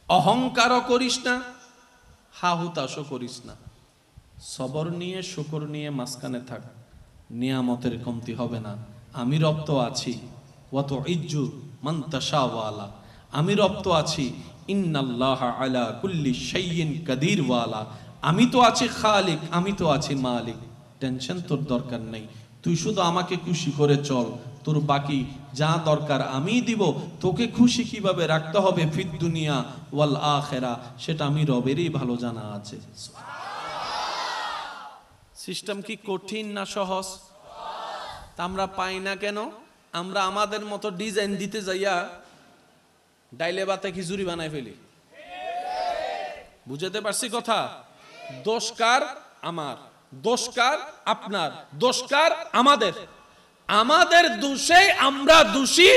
অহংকারও করিস না, হা হুতাশও করিস না। সবর নিয়ে শুকর নিয়ে মাঝখানে থাক, নিয়ামতের কমতি হবে না। আমি রব তো আছি, ওয়াত ইজ্জু মান তাশাওয়ালা, আমি রব তো আছি, ইন্নাল্লাহ আলা কুল্লি শাইইন কাদির ওয়ালা, আমি তো আছি খালিক, আমি তো আছি মালিক। টেনশন তোর দরকার নেই, তুই শুধু আমাকে খুশি করে চল, তোর বাকি যা দরকার আমি দিব। তোকে খুশি কিভাবে রাখতে হবে ফিদ দুনিয়া ওয়াল আখিরা, সেটা আমি রবেরই ভালো জানা আছে। সিস্টেম কি কঠিন না সহজ? তা আমরা পাই না কেন? আমরা আমাদের মতো ডিজাইন দিতে যাইয়া ডাইলে বাতে খিচুড়ি বানাই ফেলি। বুঝাতে পারছি কথা? দোষকার আমার, দোষকার আপনার, দোষকার আমাদের। আমাদের দোষে আমরা দোষী,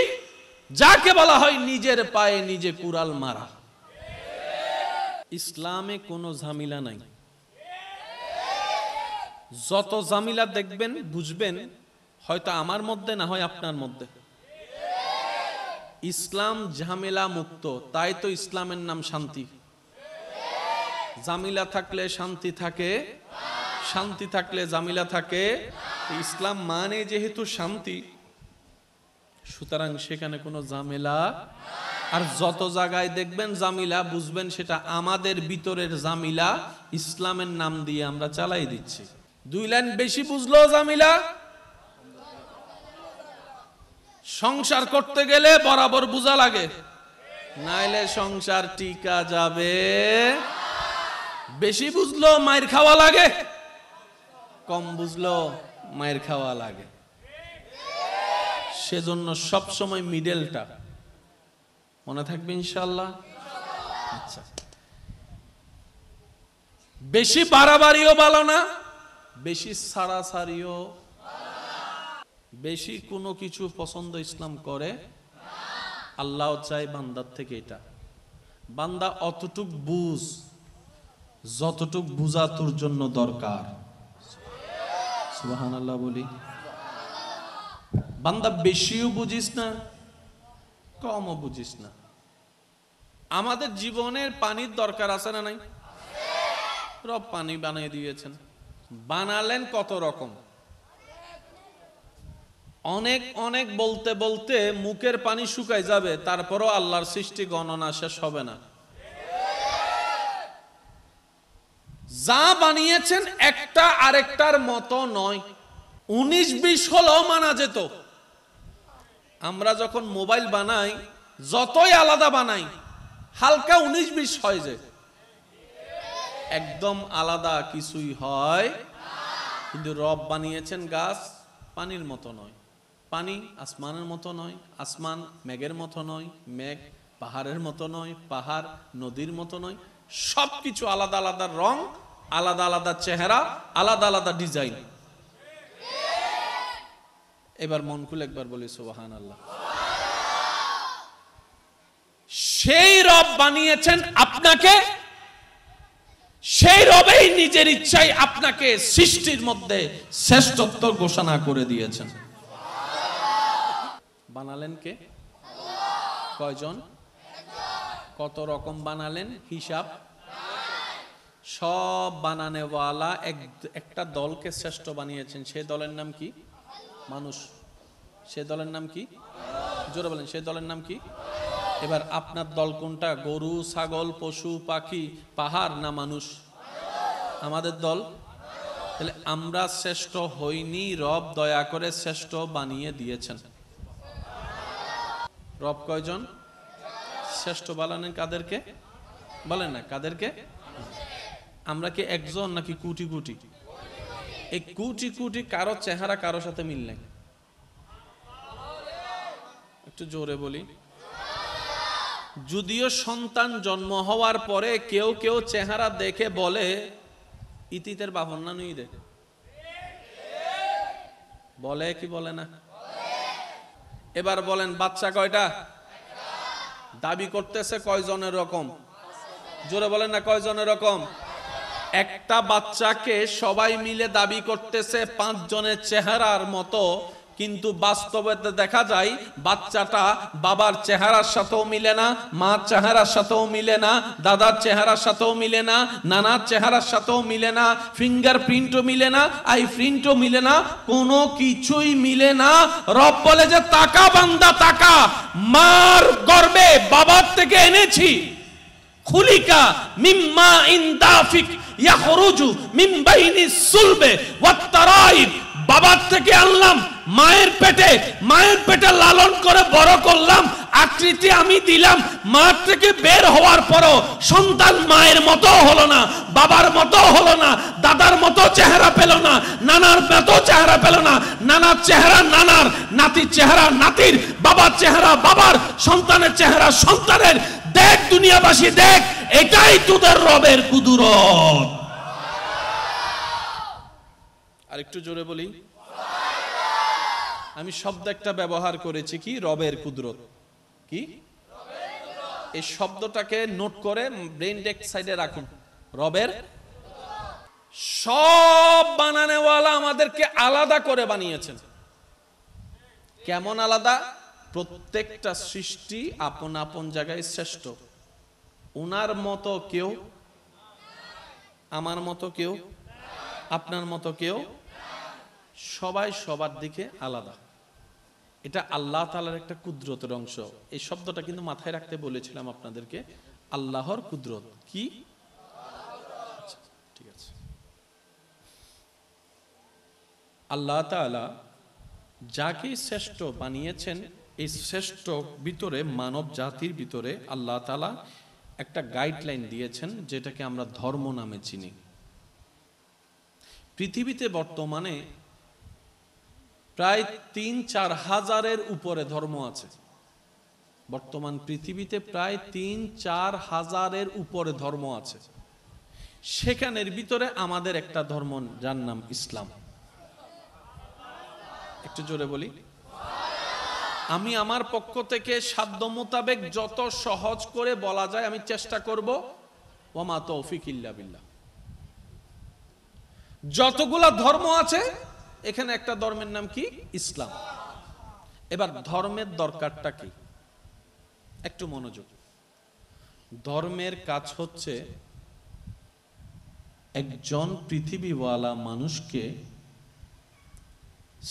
যাকে বলা হয় নিজের পায়ে নিজে কুড়াল মারা। ইসলামে কোনো ঝামেলা নাই। যত ঝামেলা দেখবেন বুঝবেন হয়তো আমার মধ্যে না হয় আপনার মধ্যে। ইসলাম ঝামেলা মুক্ত, তাই তো ইসলামের নাম শান্তি। ঝামেলা থাকলে শান্তি থাকে, শান্তি থাকলে ঝামেলা থাকে। ইসলাম মানে যেহেতু শান্তি, সুতরাং সেখানে কোনো ঝামেলা। আর যত জায়গায় দেখবেন ঝামেলা, বুঝবেন সেটা আমাদের ভিতরের ঝামেলা, ইসলামের নাম দিয়ে আমরা চালাই দিচ্ছি। 2 লাইন বেশি বুঝলো ঝামেলা। সংসার করতে গেলে বরাবর বুঝা লাগে, নাইলে সংসার টিকা যাবে। বেশি বুঝলো মায়ের খাওয়া লাগে, কম বুঝলো মায়ের খাওয়া লাগে। সেজন্য সব সময় মিডলটা মনে থাকবে ইনশাআল্লাহ। আচ্ছা, বেশি বাড়াবাড়িও ভালো না, বেশি ছাড়াছাড়িও। বেশি কোনো কিছু পছন্দ ইসলাম করে, আল্লাহ চাই বান্দার থেকে এটা। বান্দা অতটুক বুঝ যতটুক বুঝা তোর জন্য দরকার। সুবহানাল্লাহ বলি। বান্দা বেশিও বুঝিস না, কমও বুঝিস না। আমাদের জীবনের পানির দরকার আছে না নাই? রব পানি বানিয়ে দিয়েছেন, বানালেন কত রকম। অনেক অনেক বলতে বলতে মুখের পানি শুকায় যাবে, তারপরও আল্লাহর সৃষ্টি গণনা শেষ হবে না। যা বানিয়েছেন একটা আরেকটার মতো নয়। 19-20 হলেও মানা যেত। আমরা যখন মোবাইল বানাই, যতই আলাদা বানাই, হালকা 19-20 হয় যে, একদম আলাদা কিছুই হয়। কিন্তু রব বানিয়েছেন গাছ পানির মতো নয়, পানি আসমানের মতো নয়, আসমান মেঘের মতো নয়, মেঘ পাহাড়ের মতো নয়, পাহাড় নদীর মতো নয়। সবকিছু আলাদা আলাদা রং, আলাদা আলাদা চেহারা, আলাদা আলাদা ডিজাইন। এবার মন খুলে একবার বলি সুবহানাল্লাহ। সেই রব বানিয়েছেন আপনাকে, সেই রবেই নিজের ইচ্ছায় আপনাকে সৃষ্টির মধ্যে শ্রেষ্ঠত্ব ঘোষণা করে দিয়েছেন। বানালেন কে? কয়জন? কত রকম বানালেন হিসাব? সব বানানেওয়ালা একটা দলকে শ্রেষ্ঠ বানিয়েছেন। সেই দলের নাম কি? মানুষ। সে দলের নাম কি? জোরে বলেন, সে দলের নাম কি? এবার আপনার দল কোনটা? গরু, ছাগল, পশু, পাখি, পাহাড় না মানুষ? আমাদের দল। তাহলে আমরা শ্রেষ্ঠ হইনি, রব দয়া করে শ্রেষ্ঠ বানিয়ে দিয়েছেন। রব কয়জন? শ্রেষ্ঠ বানালেন কাদেরকে? বলেন না কাদেরকে? আমরা কি একজন নাকি কোটি কোটি? এই কোটি কোটি কারো চেহারা কারোর সাথে মিল নাই। একটু জোরে বলি। যদিও সন্তান জন্ম হওয়ার পরে কেউ কেউ চেহারা দেখে বলে ইতিতের বাপন না নুই দে, বলে কি বলে না? এবার বলেন বাচ্চা কয়টা? দাবি করতেছে কয়জনের রকম? জোরে বলেন না কয়জনের রকম? একটা বাচ্চাকে সবাই মিলে দাবি করতেছে 5 জনের চেহারার মতো, কিন্তু বাস্তবতে দেখা যায় বাচ্চাটা বাবার চেহারার সাথেও মিলে না, মার চেহারার সাথেও মিলে না, দাদার চেহারার সাথেও মিলে না, নানার চেহারার সাথেও মিলে না, ফিঙ্গারপ্রিন্টও মিলে না, আই প্রিন্টও মিলে না, কোনো কিছুই মিলে না। রব বলে যে টাকা বান্দা টাকা, মার গর্ভে বাবার থেকে এনেছি, খুলিকা মিম্মা ইনদাফিক ইয়াখরুজু মিন বাইনিস সুলবে ওয়াত তারাইব, বাবার থেকে আনলাম, মায়ের পেটে লালন করে বড় করলাম, আকৃতি আমি দিলাম, মা থেকে বের হওয়ার পরও সন্তান মায়ের মতো হলো না, বাবার মতো হলো না, দাদার মতো চেহারা পেল না, নানার মতো চেহারা পেল না, নানার চেহারা নানার, নাতির চেহারা নাতির, বাবার চেহারা বাবার, সন্তানের চেহারা সন্তানের। দেখ দুনিয়াবাসী দেখ, এটাই তোদের রবের কুদরত। আর একটু জোরে বলি, আমি শব্দ একটা ব্যবহার করেছি কি, রবের কুদরত। কি এই শব্দটাকে নোট করে ব্রেন ডেক সাইডে রাখুন। রবের, সব বানানেওয়ালা আমাদেরকে আলাদা করে বানিয়েছেন। কেমন আলাদা? প্রত্যেকটা সৃষ্টি আপন আপন জায়গায় শ্রেষ্ঠ। ওনার মতো কেউ, আমার মতো কেউ, আপনার মতো কেউ, সবাই সবার দিকে আলাদা। এটা আল্লাহ তাআলার একটা কুদরতের অংশ। এই শব্দটা কিন্তু মাথায় রাখতে বলেছিলাম আপনাদেরকে, আল্লাহর কুদরত। কি? ঠিক আছে। আল্লাহ তাআলা যাকে শ্রেষ্ঠ বানিয়েছেন, এই শ্রেষ্ঠ ভিতরে, মানব জাতির ভিতরে আল্লাহ তাআলা একটা গাইডলাইন দিয়েছেন, যেটাকে আমরা ধর্ম নামে চিনি। পৃথিবীতে বর্তমানে প্রায় ৩-৪ হাজারের উপরে ধর্ম আছে। বর্তমান পৃথিবীতে প্রায় ৩-৪ হাজারের উপরে ধর্ম আছে। সেখানের ভিতরে আমাদের একটা ধর্ম, যার নাম ইসলাম। একটু জোরে বলি। আমি আমার পক্ষ থেকে সাধ্য মোতাবেক যত সহজ করে বলা যায় আমি চেষ্টা করব। ওয়া মা তৌফিক ইল্লা বিল্লাহ। যতগুলা ধর্ম আছে এখানে একটা ধর্মের নাম কি? ইসলাম। এবার ধর্মের দরকারটা কি? একটু মনোযোগ। ধর্মের কাজ হচ্ছে একজন পৃথিবীওয়ালা মানুষকে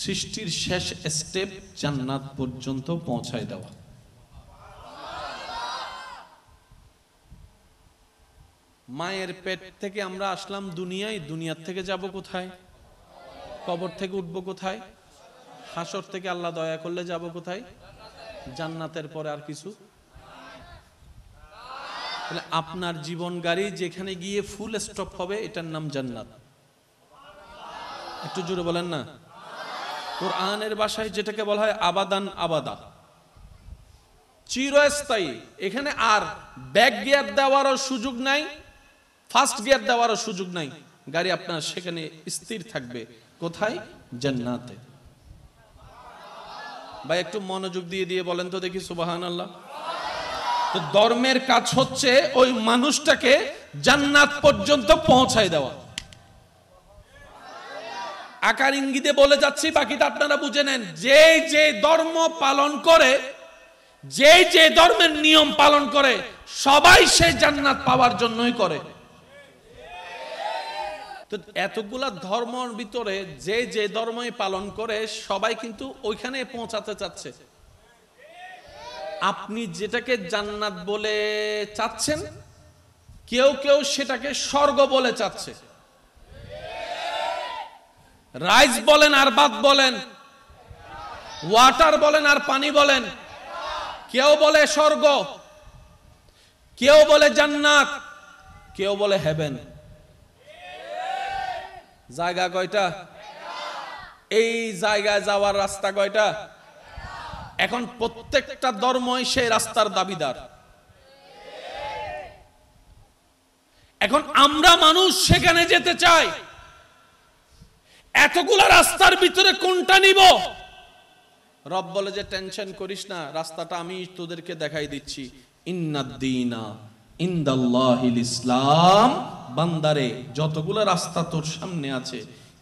সৃষ্টির শেষ স্টেপ জান্নাত পর্যন্ত পৌঁছায় দেওয়া। মায়ের পেট থেকে আমরা আসলাম দুনিয়ায়, দুনিয়ার থেকে যাব কোথায়? কবর থেকে উঠবো কোথায়? হাসর থেকে আল্লাহ দয়া করলে যাব কোথায়? জান্নাতের পরে আর কিছু? তাহলে আপনার জীবন গাড়ি যেখানে গিয়ে ফুল স্টপ হবে এটার নাম জান্নাত। একটু জোরে বলেন না। কোরআনের ভাষায় যেটাকে বলা হয় আবাদান আবাদা, চিরস্থায়ী। এখানে আর ব্যাক গিয়ার দেওয়ারও সুযোগ নাই, ফার্স্ট গিয়ার দেওয়ারও সুযোগ নাই। গাড়ি আপনার সেখানে স্থির থাকবে। কোথায়? জান্নাতে। ভাই একটু মনোযোগ দিয়ে দিয়ে বলেন তো দেখি সুবহানাল্লাহ। তো ধর্মের কাজ হচ্ছে ওই মানুষটাকে জান্নাত পর্যন্ত পৌঁছায় দেওয়া। আকার ইঙ্গিতে বলে যাচ্ছি, বাকিটা আপনারা বুঝে নেন। যে যে ধর্ম পালন করে, যে যে ধর্মের নিয়ম পালন করে, সবাই সে জান্নাত পাওয়ার জন্যই করে। তো এতগুলা ধর্মের ভিতরে যে যে ধর্মই পালন করে সবাই কিন্তু ওইখানে পৌঁছাতে চাচ্ছে। আপনি যেটাকে জান্নাত বলে চাচ্ছেন, কেউ কেউ সেটাকে স্বর্গ বলে চাচ্ছে। রাইস বলেন আর ভাত বলেন, ওয়াটার বলেন আর পানি বলেন, কেউ বলে স্বর্গ, কেউ বলে জান্নাত, কেউ বলে হেভেন। জায়গা কয়টা? এই জায়গায় যাওয়ার রাস্তা কয়টা? এখন প্রত্যেকটা ধর্মই সেই রাস্তার দাবিদার। এখন আমরা মানুষ সেখানে যেতে চাই। এতগুলা রাস্তার ভিতরে কোনটা নিব? রব বলে যে টেনশন করিস না, রাস্তাটা আমি তোদেরকে দেখাই দিচ্ছি। ইন্নাদ-দীনা ইনদাল্লাহিল ইসলাম। বান্দারে, যতগুলো রাস্তা তোর সামনে আছে,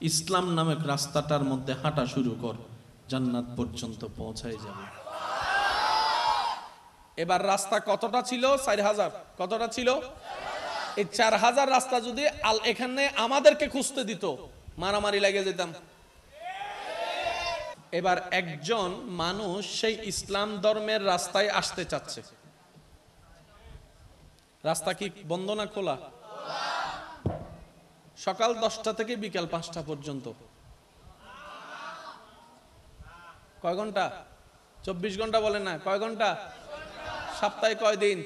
ইসলাম নামক রাস্তাটার মধ্যে হাঁটা শুরু কর। জান্নাত পর্যন্ত পৌঁছায় যাবে। এবার রাস্তা কতটা ছিল? 4000। কতটা ছিল? এই 4000 রাস্তা যদি এখানে আমাদেরকে খুঁজতে দিত, মারামারি লাগে যেতাম। এবার একজন মানুষ সেই ইসলাম ধর্মের রাস্তায় আসতে চাচ্ছে, রাস্তা কি বন্ধ না খোলা? সকাল 10টা থেকে বিকাল 5টা পর্যন্ত। কয় ঘন্টা? 24 ঘন্টা বলেন না, কয় ঘন্টা? সপ্তাহে কয় দিন?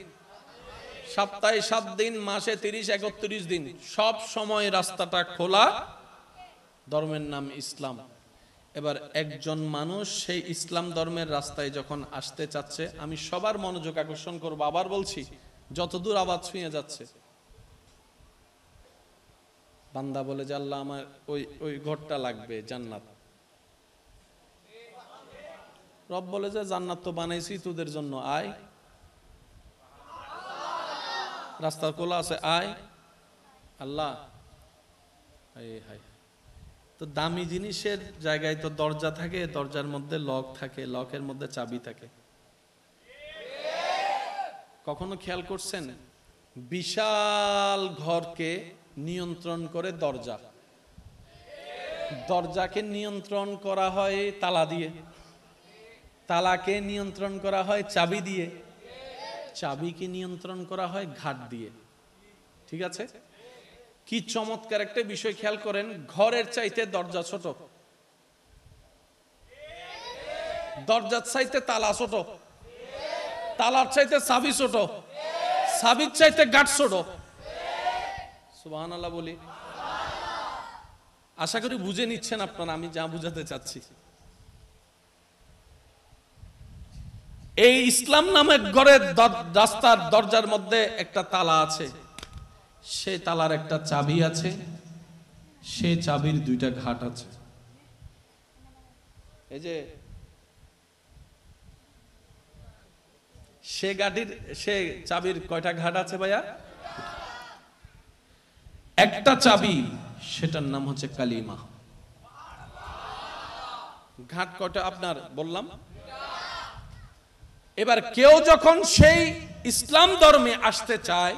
সপ্তাহে 7 দিন, মাসে 30-31 দিন, সব সময় রাস্তাটা খোলা। ধর্মের নাম ইসলাম। এবার একজন মানুষ সেই ইসলাম ধর্মের রাস্তায় যখন আসতে চাচ্ছে, আমি সবার মনোযোগ আকর্ষণ করব, আবার বলছি, যতদূর আওয়াজ ছুঁয়ে যাচ্ছে। বান্দা বলে যে আল্লাহ আমার ওই ঘরটা লাগবে, জান্নাত। রব বলে যে জান্নাত তো বানাইছি তোদের জন্য, আয়, রাস্তা খোলা আছে, আয়। আল্লাহ হায়, তো দামি জিনিসের জায়গায় তো দরজা থাকে, দরজার মধ্যে লক থাকে, লকের মধ্যে চাবি থাকে। কখনো খেয়াল করছেন বিশাল ঘরকে নিয়ন্ত্রণ করে দরজা? দরজাকে নিয়ন্ত্রণ করা হয় তালা দিয়ে, তালাকে নিয়ন্ত্রণ করা হয় চাবি দিয়ে, চাবিকে নিয়ন্ত্রণ করা হয় ঘাট দিয়ে। ঠিক আছে? কি চমৎকার একটা বিষয় খেয়াল করেন, ঘরের চাইতে দরজা ছোট, দরজার চাইতে তালা ছোট, তালার চাইতে চাবি ছোট, চাবির চাইতে ঘাট ছোট। সুবহানাল্লাহ বলি। আশা করি বুঝে নিচ্ছেন আপনারা আমি যা বুঝাতে চাচ্ছি। এই ইসলাম নামের ঘরের রাস্তার দরজার মধ্যে একটা তালা আছে, সেই তালার একটা চাবি আছে, সেই চাবির 2টা ঘাট আছে। এই যে সে চাবির কয়টা ঘাট আছে ভাইয়া? একটা চাবি, সেটার নাম হচ্ছে কালিমা। ঘাট কয়টা আপনার বললাম? এবার কেউ যখন সেই ইসলাম ধর্মে আসতে চায়,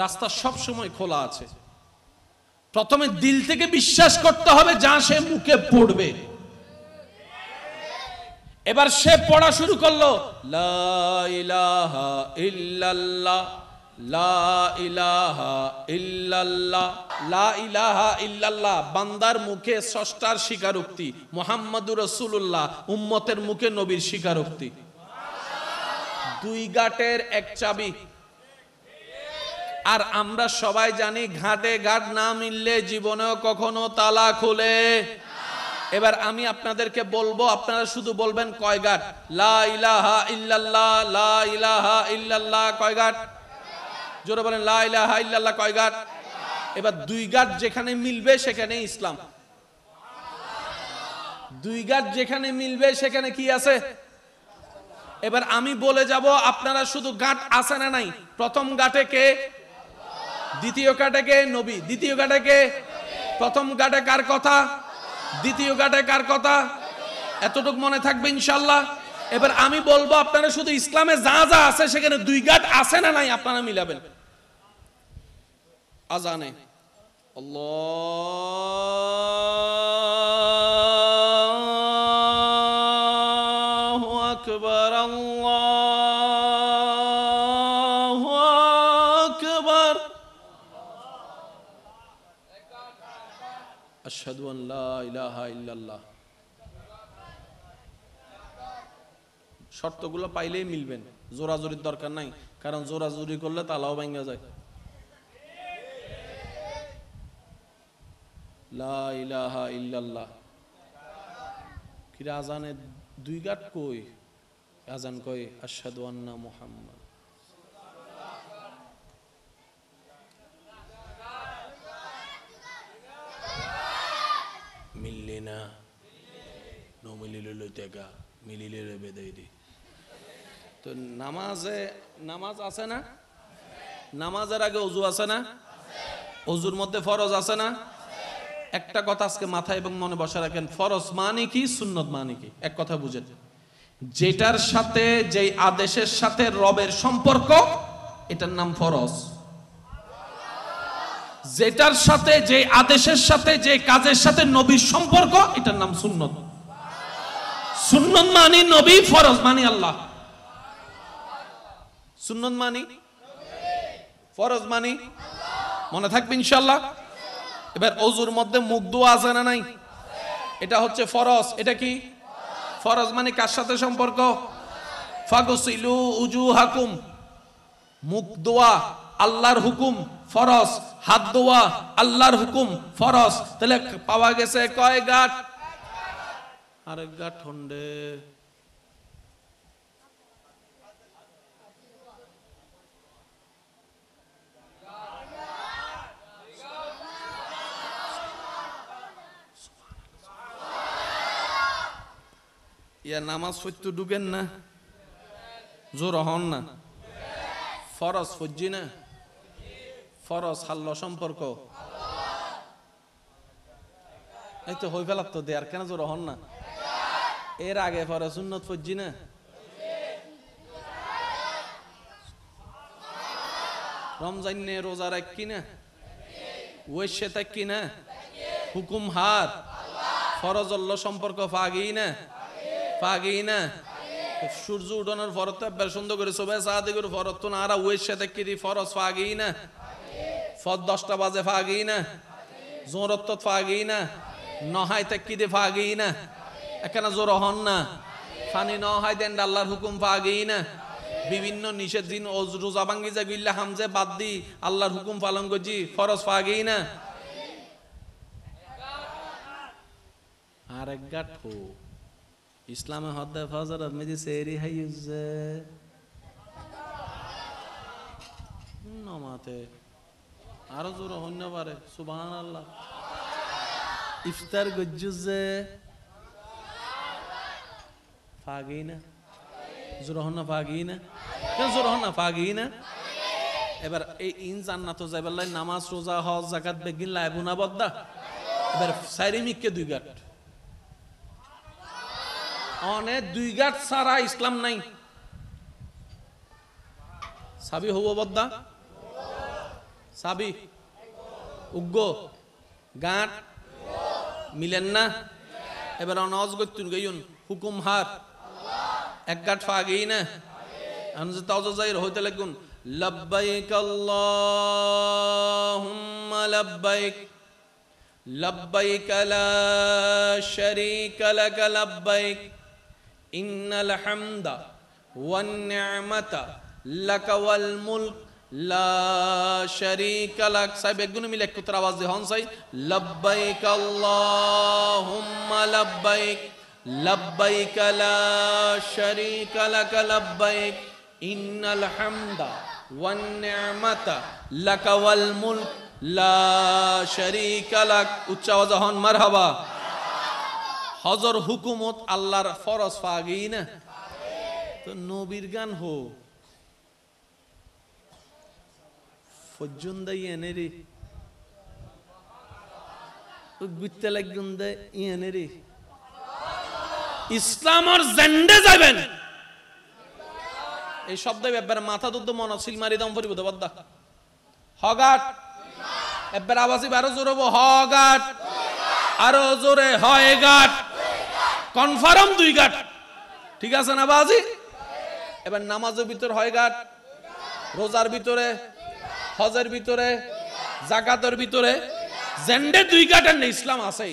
রাস্তা সব সময় খোলা আছে। প্রথমে দিল থেকে বিশ্বাস করতে হবে যা সে মুখে পড়বে। এবার সে পড়া শুরু করলো, লা ইলাহা ইল্লাল্লাহ, লা ইলাহা ইল্লাল্লাহ, লা ইলাহা ইল্লাল্লাহ। বান্দার মুখে স্রষ্টার স্বীকারোক্তি, মুহাম্মাদুর রাসূলুল্লাহ উম্মতের মুখে নবীর স্বীকারোক্তি। 2 ঘাটের এক চাবি। আর আমরা সবাই জানি ঘাটে ঘাট না মিললে জীবনেও কখনো তালা খুলে। এবার আমি আপনাদেরকে বলবো, আপনারা শুধু বলবেন কয় ঘাট? লা ইলাহা ইল্লাল্লাহ, লা ইলাহা ইল্লাল্লাহ। কয় ঘাট? জোরে বলেন, লা ইলাহা ইল্লাল্লাহ কয় ঘাট? এবার 2 ঘাট যেখানে মিলবে সেখানে ইসলাম। 2 ঘাট যেখানে মিলবে সেখানে কি আছে? এবার আমি বলে যাব, আপনারা শুধু ঘাট আছে না নাই? প্রথম ঘাটে কে? দ্বিতীয় ঘাটে কে? নবী। দ্বিতীয় ঘাটে কে? প্রথম ঘাটে কার কথা? দ্বিতীয় ঘাটে কার কথা? এতটুকু মনে থাকবে ইনশাআল্লাহ। এবার আমি বলবো, আপনারা শুধু ইসলামে যা যা আছে সেখানে 2 ঘাট আছে না নাই আপনারা মিলাবেন। আজানে আল্লাহু আকবার, আল্লাহু আকবার, আশহাদু আন লা ইলাহা ইল্লাল্লাহ। শর্তগুলো পাইলেই মিলবেন, জোরাজুরির দরকার নাই, কারণ জোরাজুরি করলে তালাও ভাঙা যায়। লা ইলাহা ইল্লাল্লাহ। কিরা আজানে 2 ঘাট কই? আজান কই আশহাদু আন্না মুহাম্মাদ। মিললে না, নো মিলিলে লইতেগা, মিলিলে বেদাই দি। তো নামাজ আছে না? নামাজের আগে ওযু আছে না? ওযুর মধ্যে ফরজ আছে না? একটা কথা আজকে মাথায় এবং মনে বসা রাখেন, ফরজ মানে কি, সুন্নত মানে কি, এক কথা বুঝেন। যেটার সাথে, যেই আদেশের সাথে রবের সম্পর্ক, এটার নাম ফরজ। যেটার সাথে, যে আদেশের সাথে, যে কাজের সাথে নবীর সম্পর্ক, এটার নাম সুন্নত। সুন্নত মানি নবী, ফরজ মানি আল্লাহ। সুন্নত মানি, ফরজ মানি, মনে থাকবে ইনশাআল্লাহ। এবার ওযুর মধ্যে মুখ ধোয়া আছে না নাই? এটা হচ্ছে ফরজ। এটা কি ফরজ? মানে কার সাথে সম্পর্ক? ফাগসিলু উজুহাকুম, মুখ ধোয়া আল্লাহর হুকুম, ফরজ। হাত ধোয়া আল্লাহর হুকুম, ফরজ। তাহলে পাওয়া গেছে কয় গাঁট? আরেক গাঁট হন্ডে। ইয়া নামাজ পড়তে ঢুকেন না, জোর হন না। ফরজ ফজ্জি না, ফরজ হাল্ল সম্পর্ক। এই তো হই ফেলাত তো দেয়ার কেন জোর হন না? এর আগে ফরজ সুন্নত ফজ্জি না। রমজান নে রোজা রাখ কি না, ওয়েশে থাক কি না, হুকুম হার, ফরজ আল্লাহ সম্পর্ক ফাগি না, ফাগি না। সূর্য উঠানোর ফরজ তো একবার সুন্দর করে সবাই সাহায্য করে ফরজ তো না, আর ওয়ের সাথে কি ফরজ ফাগি না, ফর 10টা বাজে ফাগি না, জোরত তো ফাগি না, নহাই তে কি দে ফাগি না, এখানে জোর হন না, ফানি নহাই দেন আল্লাহর হুকুম ফাগি না। বিভিন্ন নিষেধ দিন রোজা ভাঙ্গি যা গিল্লা হামজে বাদ দি আল্লাহর হুকুম পালন করছি, ফরজ ফাগি না। আর এক গাঁট হো ইসলামে হদ্দে ফজর মেজি সেরি হাইজে নমাতে আরো জোর হন্য পারে সুবহানাল্লাহ। ইফতার গজ্জুজে ফাগি না, জোর হন্য ফাগি না, কেন জোর হন্য ফাগি না। এবার এই ইন জান্নাত যাইবার লাই নামাজ রোজা হজ যাকাত বেগিন লাইবু না বদ্দা। এবার সাইরি মিককে 2 গাঁট, অনেক 2 গাঁট ছাড়া ইসলাম নাই। সাবি হব বদ্দা, সাবি উগ্গ গাঁট মিলেন না। এবার অনজ গতুন গাইন হুকুম হার, এক গাঁট ফাগি না। আমি যে তাওজা যাই হইতে লাগুন লব্বাইক আল্লাহুম্মা লব্বাইক লব্বাইক লা শারীকা লাক লব্বাইক ইন্নাল হামদা ওয়ান নি'মাতা লাক ওয়াল মুলক লা শারীকা লাক। সাহেব একগুণ মিলে এক কুতরা আওয়াজ হন সাই লব্বাইক আল্লাহুম্মা লব্বাইক লব্বাইক লা শারীকা লাক লব্বাইক ইন্নাল হামদা ওয়ান নি'মাতা লাক ওয়াল মুলক লা শারীকা লাক। উচ্চ আওয়াজ হন মারহাবা। হজর হুকুমত আল্লাহর ফরজ ফাগি না, তো নবীর গান হো ফজ্জুন দাই এনেরি গুত্তে লাগুন দে এনেরি ইসলামর জেন্ডে যাবেন। এই শব্দ একবার মাথা দুধ মন সিল মারি দাম পরিব বদ্দা হগাট। একবার আওয়াজই আরো জোরে হগাট, আরো জোরে হয় গাট, কনফার্ম 2 গাঁট। ঠিক আছে না বাজি? এবার নামাজের ভিতর হয় গাঁট, রোজার ভিতরে, হজের ভিতরে, যাকাতের ভিতরে, জেন্ডে 2 গাঁটের না ইসলাম আছে।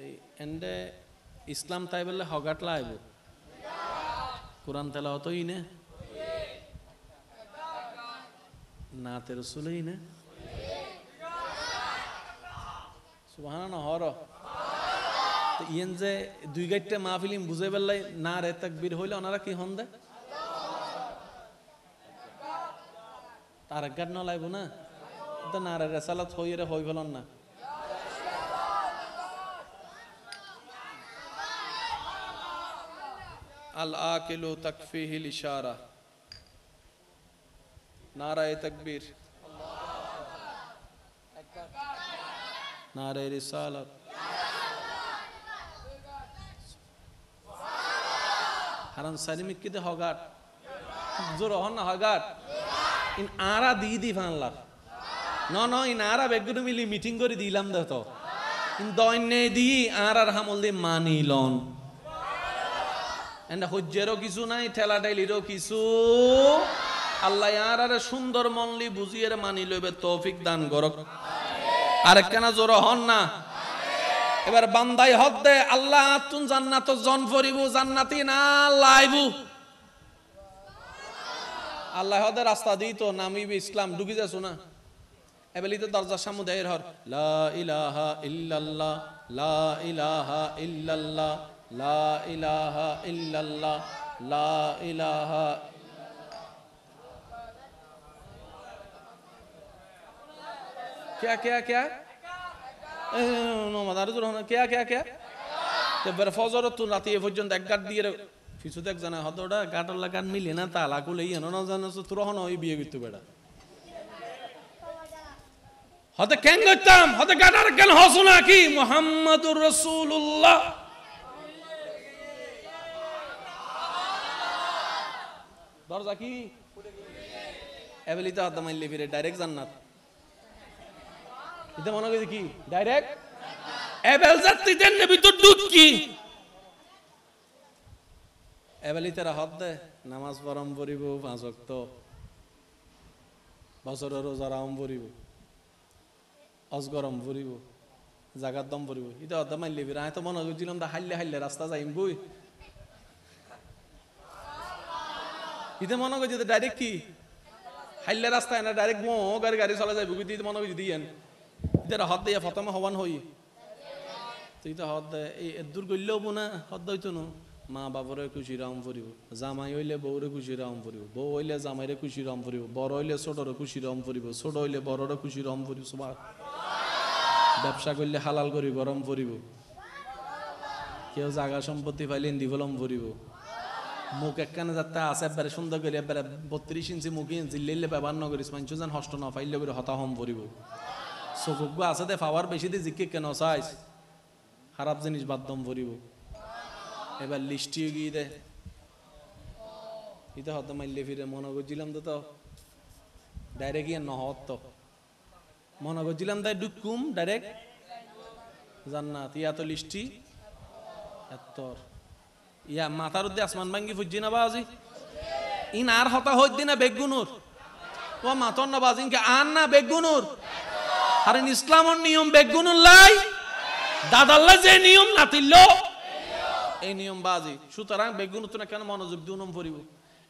এই এন্ডে ইসলাম তাই বললে হগাট লাইব কোরআন তেলাওয়াতই না, নাতে রাসূলই না, সুবহানাল্লাহ হর। তো ইয়েন যে 2 গাঁটে মাহফিলিম বুঝে বেললাই না রে তাকবীর হইলে ওনারা কি হন দে তার এক গাঁট ন লাইব না, তো না রে রেসালাত হইরে হই ফেলন না। আল আকিলু তাকফিহিল ইশারা, নারায়ে তাকবীর। নারে রিসালাত। হারান সারিমিক কিতে হগাট জোর হন না হগাট ইন আরা দি ফানলার ন ইন আরা বেগুন মিলি মিটিং করে দিলাম দে তো in দইনে the R হামল the মানিলন and হজ্জেরও কিছু নাই ঠেলা ঠেলিরও কিছু আল্লাহ আর সুন্দর মনলি বুঝিয়ে মানি লইবে তৌফিক দান করক। আরেকখানা জোর হন না। এবার বান্দাই হদ দে আল্লাহ তুন জান্নাত জন ফরিবু জান্নাতি না লাইবু আল্লাহ হদে রাস্তা দিই তো নামিবি ইসলাম ঢুকি যাছো না এবেলিতে দরজার সামনে দেয়ের হর লা ইলাহা ইল্লাল্লাহ লা ইলাহা ইল্লাল্লাহ লা ইলাহা ইল্লাল্লাহ লা ইলাহা क्या क्या क्या নো মাদার জোর না क्या क्या क्या তে বের ফজর তো রাতে এ পর্যন্ত এক গাট দিয়ে কিছু দেখ জানা হদোটা গাটার লাগান মিলে না তালা কুলে ইনো না জানা তোর হন ওই বিয়ে করতে বেড়া হতে কেন করতাম হতে গাটার কেন হসো না কি মুহাম্মাদুর রাসূলুল্লাহ দরজা কি এবেলিতে হাত মাইলে ফিরে ডাইরেক্ট জান্নাত এটা মনে করি কি ডাইরেক্ট এবেল জাতিদের নবী তো দুধ কি এবেলিতে হাত দে নামাজ পড়ম পড়িব পাঁচ ওয়াক্ত বছরের রোজা রাম পড়িব অজগরম পড়িব জাগাত দম পড়িব এটা হাত মাইলে ফিরে আমি তো মনে করছিলাম দা হাইলে হাইলে রাস্তা যাইম বই এটা মনে করছি ডাইরেক্ট কি হাইলে রাস্তায় না ডাইরেক্ট মো গাড়ি চলে যাইব কিন্তু মনে করছি দিয়েন এটা হাত দিয়ে ফতমে হবান হই তুই তো হাত দে এই দূর গইলেও না হাত দইতো না মা বাবরে খুশি রাম পড়িব জামাই হইলে বউরে খুশি রাম পড়িব বউ হইলে জামাইরে খুশি রাম পড়িব বড় হইলে ছোটরে খুশি রাম পড়িব ছোট হইলে বড়রে খুশি রাম পড়িব সুবহান ব্যবসা করলে হালাল করি গরম পড়িব কেউ জায়গা সম্পত্তি পাইলে দিবলম পড়িব মুখ একখানে যাতে আছে একবারে সুন্দর করে একবারে 32 ইঞ্চি মুখ জিল্লাইলে ব্যবহার ন করিস মানুষ যেন হষ্ট না পাইলে করে হতাহম পড়িব চকুক আছে দে পাওয়ার বেশি দিয়ে জিকে কেন চাইস খারাপ জিনিস বাদদম পড়িব এবার লিস্টিও গিয়ে দে এটা হতে মাইলে ফিরে মনে করছিলাম তো ডাইরেক্ট ইয়ে নহত তো মনে করছিলাম তাই ডুকুম ডাইরেক্ট জান্নাত ইয়া তো লিস্টি এত ইয়া মাথার উদ্দে আসমান ভাঙ্গি ফুজি না বাজি ইন আর হতা হই দিনা বেগুনুর ও মাতর না বাজি ইনকে আর না বেগুনুর আর ইসলামের নিয়ম বেগুনুর লাই দাদাল্লা যে নিয়ম নাতিল এই নিয়ম বাজি সুতরাং বেগুনুর তো না কেন মনোযোগ দুনম পড়িব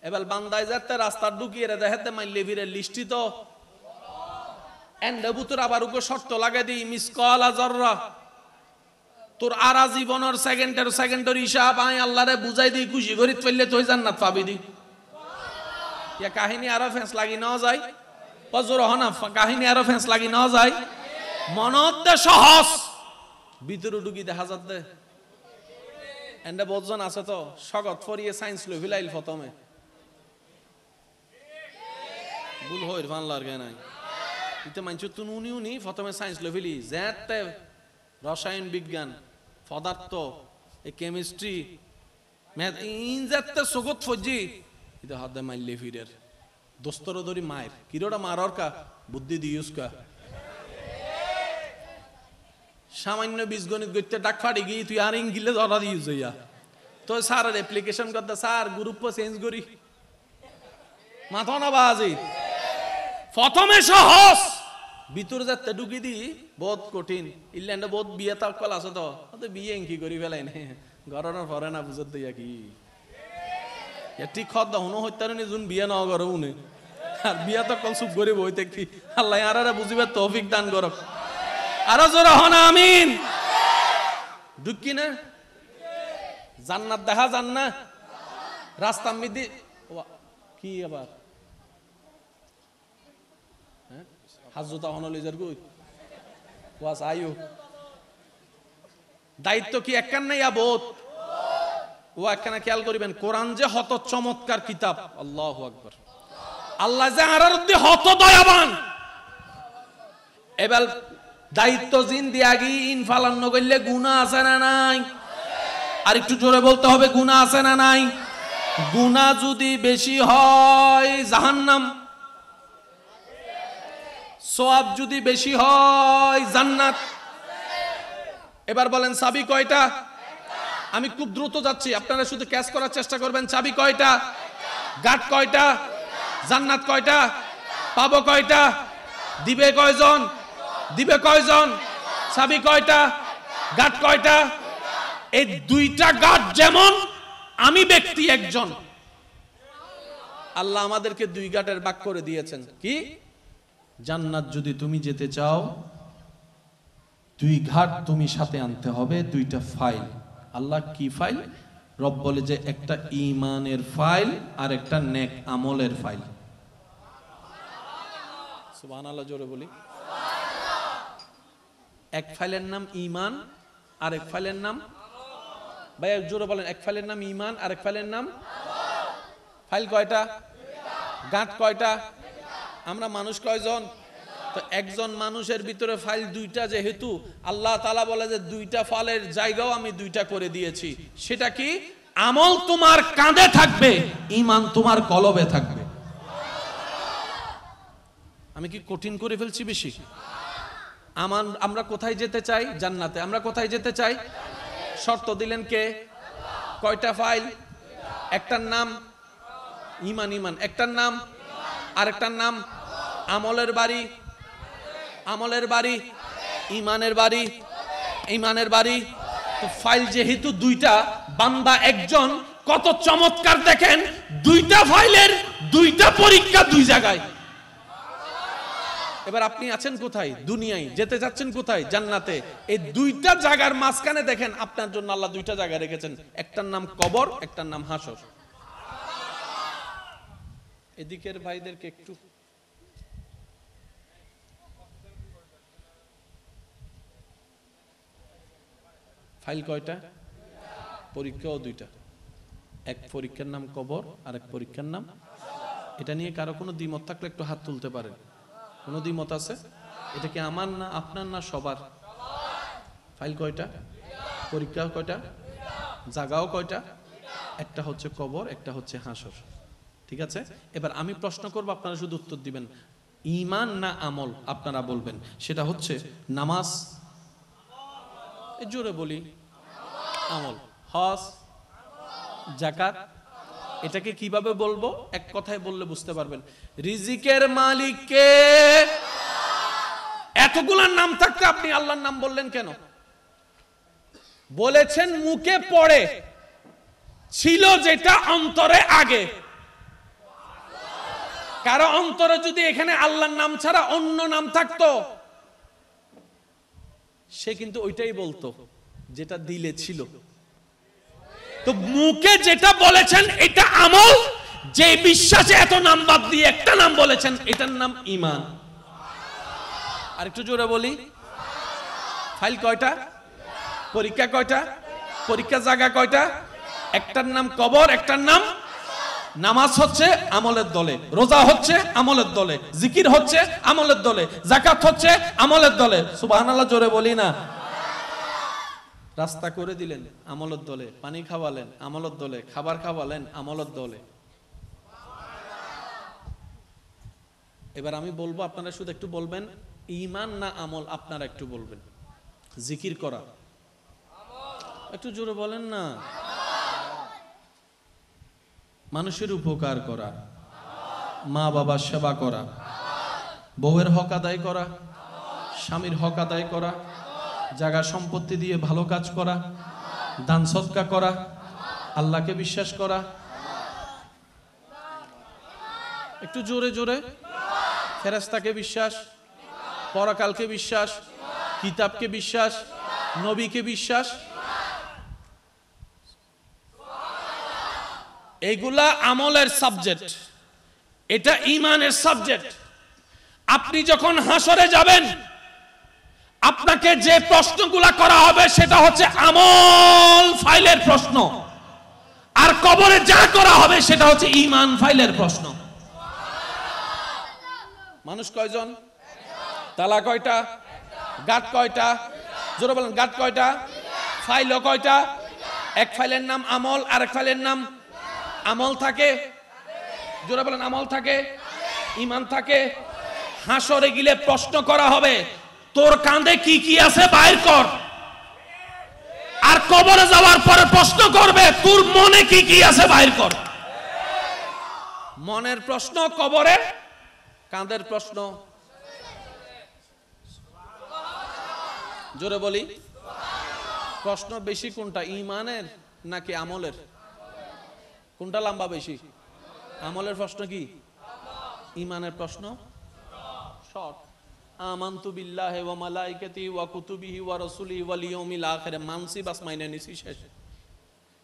এবার বান্দায় যাতে রাস্তা ঢুকিয়ে রে দেখাতে মাইলে ফিরে লিস্টি তো এন্ডবুতর আবার উকে শর্ত লাগাই দিই মিসকালা যাররা তোর আরা জীবনের সেকেন্ডের হিসাব আই আল্লাহরে বুঝাই দিই খুশি করি ফেললে তুই জান্নাত পাবি দি ইয়া কাহিনী আরো ফেস লাগি না যায় পজর হনা কাহিনী আরো ফেস লাগি না যায় মনতে সহজ ভিতরে ঢুকি দেখা যাচ্ছে এন্ডে বজন আছে তো স্বাগত ফরিয়ে সায়েন্স লো ভিলাইল প্রথমে ভুল হইর ফানলার গে নাই ইতে মানছ তুন উনি প্রথমে সায়েন্স লো ভিলি যেতে রসায়ন বিজ্ঞান পদার্থ এই কেমিস্ট্রি ম্যাথ ইন যেতে সগত ফজি ইতে হাতে মাইলে ফিরের দোস্তর ধরি মায়ের কিরোটা মারর কা বুদ্ধি দিউস কা সামান্য বীজগণিত গইতে ডাক ফাড়ি গই তুই আর ইংলিশ ধরা দিউস ইয়া তো স্যারের অ্যাপ্লিকেশন করতে স্যার গ্রুপ চেঞ্জ করি মাথা না বাজি প্রথমে সহজ ভিতর যাতে ঢুকি দি বহুত কঠিন ইল্যান্ডে বহুত বিয়ে তাকল আছে তো বিয়ে কি করি ফেলাই না ঘরের পরে না বুঝত দিয়া কি ঠিক খদ হুনো হত্যারণী যোন বিয়ে ন করে উনি আর বিয়া তো কল চুপ করে বইতে কি আল্লাহ আর বুঝিবে তৌফিক দান করক আর জোরে হন আমিন ঢুকি না জান্নাত দেখা যান না রাস্তা মিদি কি আবার হাজুতা হনলি যার গই ওয়াস আয়ু দায়িত্ব কি একখান নাই বহুত ও একখানা খেয়াল করিবেন কোরআন যে হত চমৎকার কিতাব আল্লাহু আকবার আল্লাহ যে আরার মধ্যে হত দয়াবান এবার দায়িত্ব জিন্দিগি ইনফালান্ন করলে গুনাহ আছে না নাই? আর একটু জোরে বলতে হবে, গুনাহ আছে না নাই? গুনাহ যদি বেশি হয় জাহান্নাম, সওয়াব যদি বেশি হয় জান্নাত। এবার বলেন চাবি কয়টা? আমি খুব দ্রুত যাচ্ছি, আপনারা শুধু ক্যাচ করার চেষ্টা করবেন। চাবি কয়টা? গাট কয়টা? জান্নাত কয়টা? পাবো কয়টা? দিবে কয়জন? দিবে কয়জন? চাবি কয়টা? গাট কয়টা? এই দুইটা গাট যেমন আমি ব্যক্তি একজন, আল্লাহ আমাদেরকে দুই গাটের ভাগ করে দিয়েছেন। কি? জান্নাত যদি তুমি যেতে চাও দুই ঘাট তুমি সাথে আনতে হবে, দুইটা ফাইল। আল্লাহ কি ফাইল? রব বলে যে একটা ঈমানের ফাইল আর একটা নেক আমলের ফাইল। সুবহানাল্লাহ, জোরে বলি। এক ফাইলের নাম ঈমান আর এক ফাইলের নাম, ভাই জোরে বলেন, এক ফাইলের নাম ঈমান আর এক ফাইলের নাম। ফাইল কয়টা? গাঁট কয়টা? আমরা মানুষ কয়জন? তো একজন মানুষের ভিতরে ফাইল দুইটা, যেহেতু আল্লাহ তাআলা বলে যে দুইটা ফাইলের জায়গাও আমি দুইটা করে দিয়েছি। সেটা কি? আমল তোমার কাঁধে থাকবে, ঈমান তোমার কলবে থাকবে। আমি কি কঠিন করে ফেলছি বেশি? আমরা কোথায় যেতে চাই? জান্নাতে। আমরা কোথায় যেতে চাই? শর্ত দিলেন কে? কয়টা ফাইল? একটার নাম ঈমান, ঈমান একটার নাম, আরেকটার নাম আমলের বাড়ি, আমলের বাড়ি, ঈমানের বাড়ি, ঈমানের বাড়ি। তো ফাইল যেহেতু দুইটা, বান্দা একজন, কত চমৎকার দেখেন, দুইটা ফাইলের দুইটা পরীক্ষা দুই জায়গায়। এবার আপনি আছেন কোথায়? দুনিয়ায়। যেতে যাচ্ছেন কোথায়? জান্নাতে। এই দুইটা জায়গার মাঝখানে দেখেন আপনার জন্য আল্লাহ দুইটা জায়গা রেখেছেন, একটার নাম কবর, একটার নাম হাসর। এদিকের ভাইদেরকে একটু ফাইল কয়টা? পরীক্ষাও দুইটা। এক পরীক্ষার নাম কবর আর এক পরীক্ষার নাম। এটা নিয়ে কারো কোনো দ্বিমত থাকলে একটু হাত তুলতে পারেন। কোনো দ্বিমত আছে? এটা কি আমার না আপনার না সবার? ফাইল কয়টা? পরীক্ষা কয়টা? জায়গাও কয়টা? একটা হচ্ছে কবর, একটা হচ্ছে হাসর। ঠিক আছে? এবার আমি প্রশ্ন করব, আপনারা শুধু উত্তর দিবেন, ঈমান না আমল? আপনারা বলবেন সেটা হচ্ছে নামাজ, জোরে বলি, আমল। হজ, যাকাত। এটাকে কিভাবে বলবো? এক কথায় বললে বুঝতে পারবেন। রিজিকের মালিক কে? এতগুলার নাম থাকতে আপনি আল্লাহর নাম বললেন কেন? বলেছেন মুখে পড়ে, ছিল যেটা অন্তরে আগে। কারো অন্তরে যদি এখানে আল্লাহর নাম ছাড়া অন্য নাম থাকতো, সে কিন্তু ওইটাই বলতো যেটা দিলে ছিল। তো মুখে যেটা বলেছেন এটা আমল, যে বিশ্বাসে এত নাম বাদ দিয়ে একটা নাম বলেছেন, এটার নাম ঈমান। আর একটু জোরে বলি, ফাইল কয়টা? পরীক্ষা কয়টা? পরীক্ষা জায়গা কয়টা? একটার নাম কবর, একটার নাম নামাজ হচ্ছে আমলের দলে, রোজা হচ্ছে আমলের দলে, জিকির হচ্ছে আমলের দলে, যাকাত হচ্ছে আমলের দলে। সুবহানাল্লাহ, জোরে বলি না। রাস্তা করে দিলেন আমলের দলে, পানি খাওয়ালেন আমলের দলে, খাবার খাওয়ালেন আমলের দলে। এবার আমি বলবো, আপনারা শুধু একটু বলবেন ঈমান না আমল? আপনারা একটু বলবেন। জিকির করা, একটু জোরে বলেন না। মানুষের উপকার করা, মা বাবার সেবা করা, বউয়ের হক আদায় করা, স্বামীর হক আদায় করা, জায়গা সম্পত্তি দিয়ে ভালো কাজ করা, দান সদকা করা, আল্লাহকে বিশ্বাস করা। একটু জোরে জোরে। ফেরেশতাকে বিশ্বাস, পরকালকে বিশ্বাস, কিতাবকে বিশ্বাস, নবীকে বিশ্বাস। এইগুলা আমলের সাবজেক্ট, এটা ঈমানের সাবজেক্ট। আপনি যখন হাসরে যাবেন, আপনাকে যে প্রশ্নগুলা করা হবে সেটা হচ্ছে আমল ফাইলের প্রশ্ন, আর কবরে যা করা হবে সেটা হচ্ছে ঈমান ফাইলের প্রশ্ন। মানুষ কয়জন? তালা কয়টা? গাঁট কয়টা? জোরে বলেন, গাঁট কয়টা? ফাইল কয়টা? এক ফাইলের নাম আমল, আর এক ফাইলের নাম আমল থাকে। জোরে বলেন, আমল থাকে, ঈমান থাকে। হাসরে গিলে প্রশ্ন করা হবে, তোর কাঁধে কি কি আছে বাইর কর। আর কবরে যাওয়ার পরে প্রশ্ন করবে, তোর মনে কি কি আছে বাইর কর। মনের প্রশ্ন কবরে, কাঁধের প্রশ্ন। জোরে বলি, প্রশ্ন বেশি কোনটা, ঈমানের নাকি আমলের? কোনটা লম্বা বেশি? আমলের প্রশ্ন কি? ঈমানের প্রশ্ন শর্ট। আমানতু বিল্লাহি ওয়া মালাইকাতিহি ওয়া কুতুবিহি ওয়া রাসূলিহি ওয়াল ইয়াউমিল আখির, মানসি বাস মাইনে নিছি, শেষ।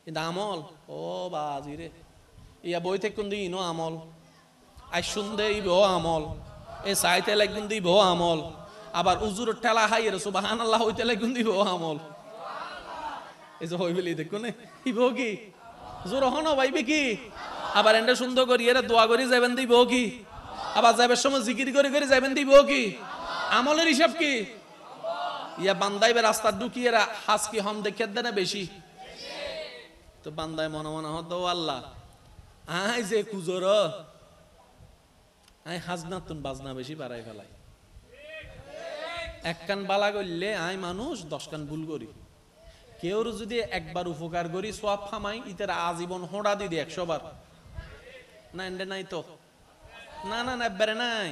কিন্তু আমল, ও বাজি রে, ইয়া বই থেকে কোন দিনও আমল, আই শুনতে ইব আমল, এ সাইতে লাগুন দিব আমল, আবার উজুর ঠেলা হাইয়ের সুবহানাল্লাহ হইতে লাগুন দিব আমল। এই যে হইবলি দেখুন ইব কি জোর হন ভাইবে কি, আবার এন্ডা সুন্দর করি এরা দোয়া করি যাবেন দিব কি, আবার যাবের সময় জিকির করে করে যাবেন দিব কি। আমলের হিসাব কি? ইয়া বান্দাইবে রাস্তা ঢুকিয়ে হাস কি হম দেখে দেন বেশি, তো বান্দায় মনে মনে হতো আল্লাহ আই যে কুজোর আই হাজনা তুন বাজনা বেশি বাড়াই ফেলাই, এক কান বালা করলে আই মানুষ 10 কান ভুল করি। কেউ যদি একবার উপকার করি সওয়াব ফামাই, ইতার আজীবন হোঁড়া দিদি 100 বার। না এন্ডে নাই তো, না না না একবারে নাই।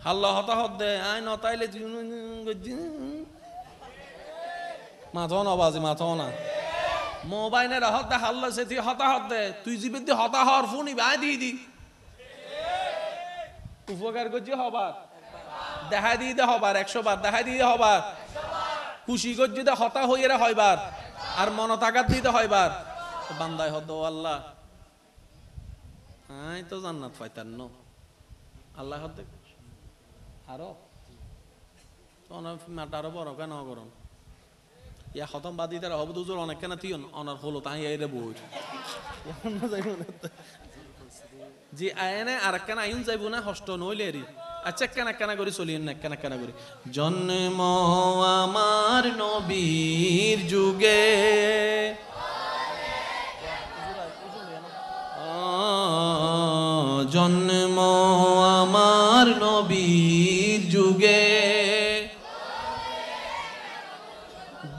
হাল্লা হতাহত দে আই নতাইলে মাথো না বাজি, মাথো না মোবাইলের হত দে হাল্লা সে তুই হতাহত দে, তুই জীবিত হতাহর ফোনই বাই দিয়ে দি। উপকার করছি হবার, দেখা দিয়ে দে হবার 100 বার, দেখা দিয়ে হবার। খুশি করছি দে হতা হইয়ে হয়বার, আর মন তাকাত দিতে হয়বার। বান্দায় হদ আল্লাহ আই তো জান্নাত পাইতাম ন আল্লাহ হদ আরো আরো বড় কেন করুন ইয়া খতম বাদি তারা হব দুজোর অনেক কেন তুই অনার হলো তাই এরে বই জি আয়নে আর কেন আইন যাইব না হষ্ট নইলে এরি। আচ্ছা কেনা কেনা করি চলিয়েন না, কেনা কেনা করি। জন্ম আমার নবীর যুগে, জন্ম আমার নবীর যুগে,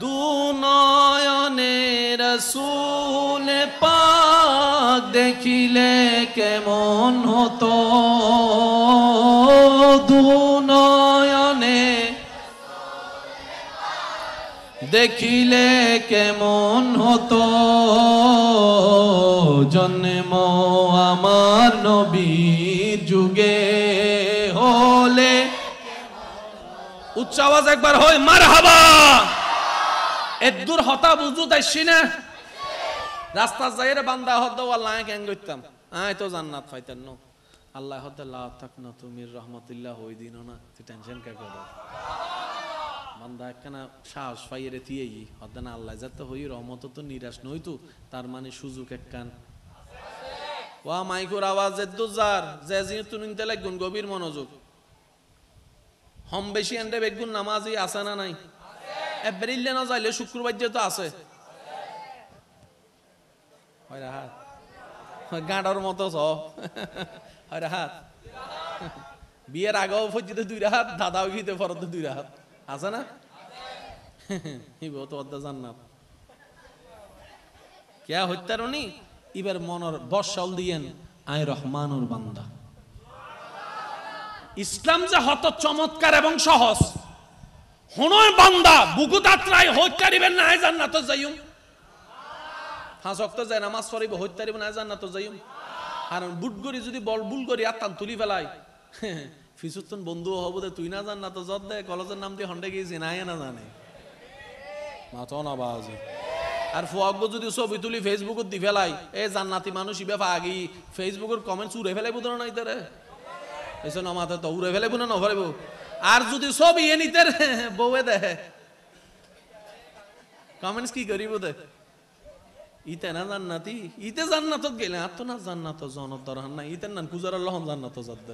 দুনয়নে রাসূল পাক দেখিলে কেমন হতো, দুনয়নে দেখিলে কেমন হতো, জন্ম আমার নবীর যুগে হলে। উচ্চ আওয়াজ একবার হয় মারহাবা। এদুর হতা বুঝু তাইছি না, রাস্তা যাইরে বান্দা হদ আল্লাহ কেন করতাম আই তো জান্নাত পাইতেন ন। আল্লাহ হদ লা তাকনা তুমির রহমাতুল্লাহ হই দিন না, তুই টেনশন কে করো বান্দা একখানা সাহস পাইরে তিয়েই হদ না আল্লাহ যাতে হই রহমত তো নিরাশ নইতো, তার মানে সুযোগ একখান ওয়া মাইকুর আওয়াজ এদুজার যে জিন তুনিতে লাগুন গভীর মনোযোগ। হম বেশি এন্ডে বেগুন নামাজি আছে না নাই? এপ্রিলে না যাইলে শুক্রবার যে তো আছে হাত গাঁডার মতো হয় হাত। বিয়ের আগেও ফজিতে 2 হাত, দাদাও গিতে ফরতে 2 হাত আছে না? হিব তো অর্ধা জান্নাত কে হত্যারণী এবার মনের বর্ষাল দিয়েন আই রহমানুর বান্দা। ইসলাম যে হত চমৎকার এবং সহজ, হনয় বান্দা বুকু তাত্রাই হত্যারিবেন না আই জান্নাত যাইম। 5 ওয়াক্ত যায় নামাজ পড়িব হত্যারিবেন না আই জান্নাত যাইম। আর বুট করি যদি বল বুল করি আত্মান তুলি ফেলাই ফিসুতন বন্ধু হব দে তুই না জান্নাত যত দে কলেজের নাম দিয়ে হন্ডে গিয়েছি নাই না জানে মাথা না বাজি। আর ফুয়াগ্য যদি ছবি তুলি ফেসবুকত দি ফেলাই এ জান্নাতি মানুষ ইবে আগি ফেসবুকের কমেন্টস উড়ে ফেলাই বুঝলো না ইতারে এসে না মাথা তো উড়ে ফেলাই বুঝো না ফেলাইব। আর যদি ছবি এ নিতে বউয়ে দেখে কমেন্টস কি করিব দে ইতে না জান্নাতি ইতে জান্নাতত গেলে আর তো না জান্নাত জনত দরহান না ইতে না কুজার লহন জান্নাত যত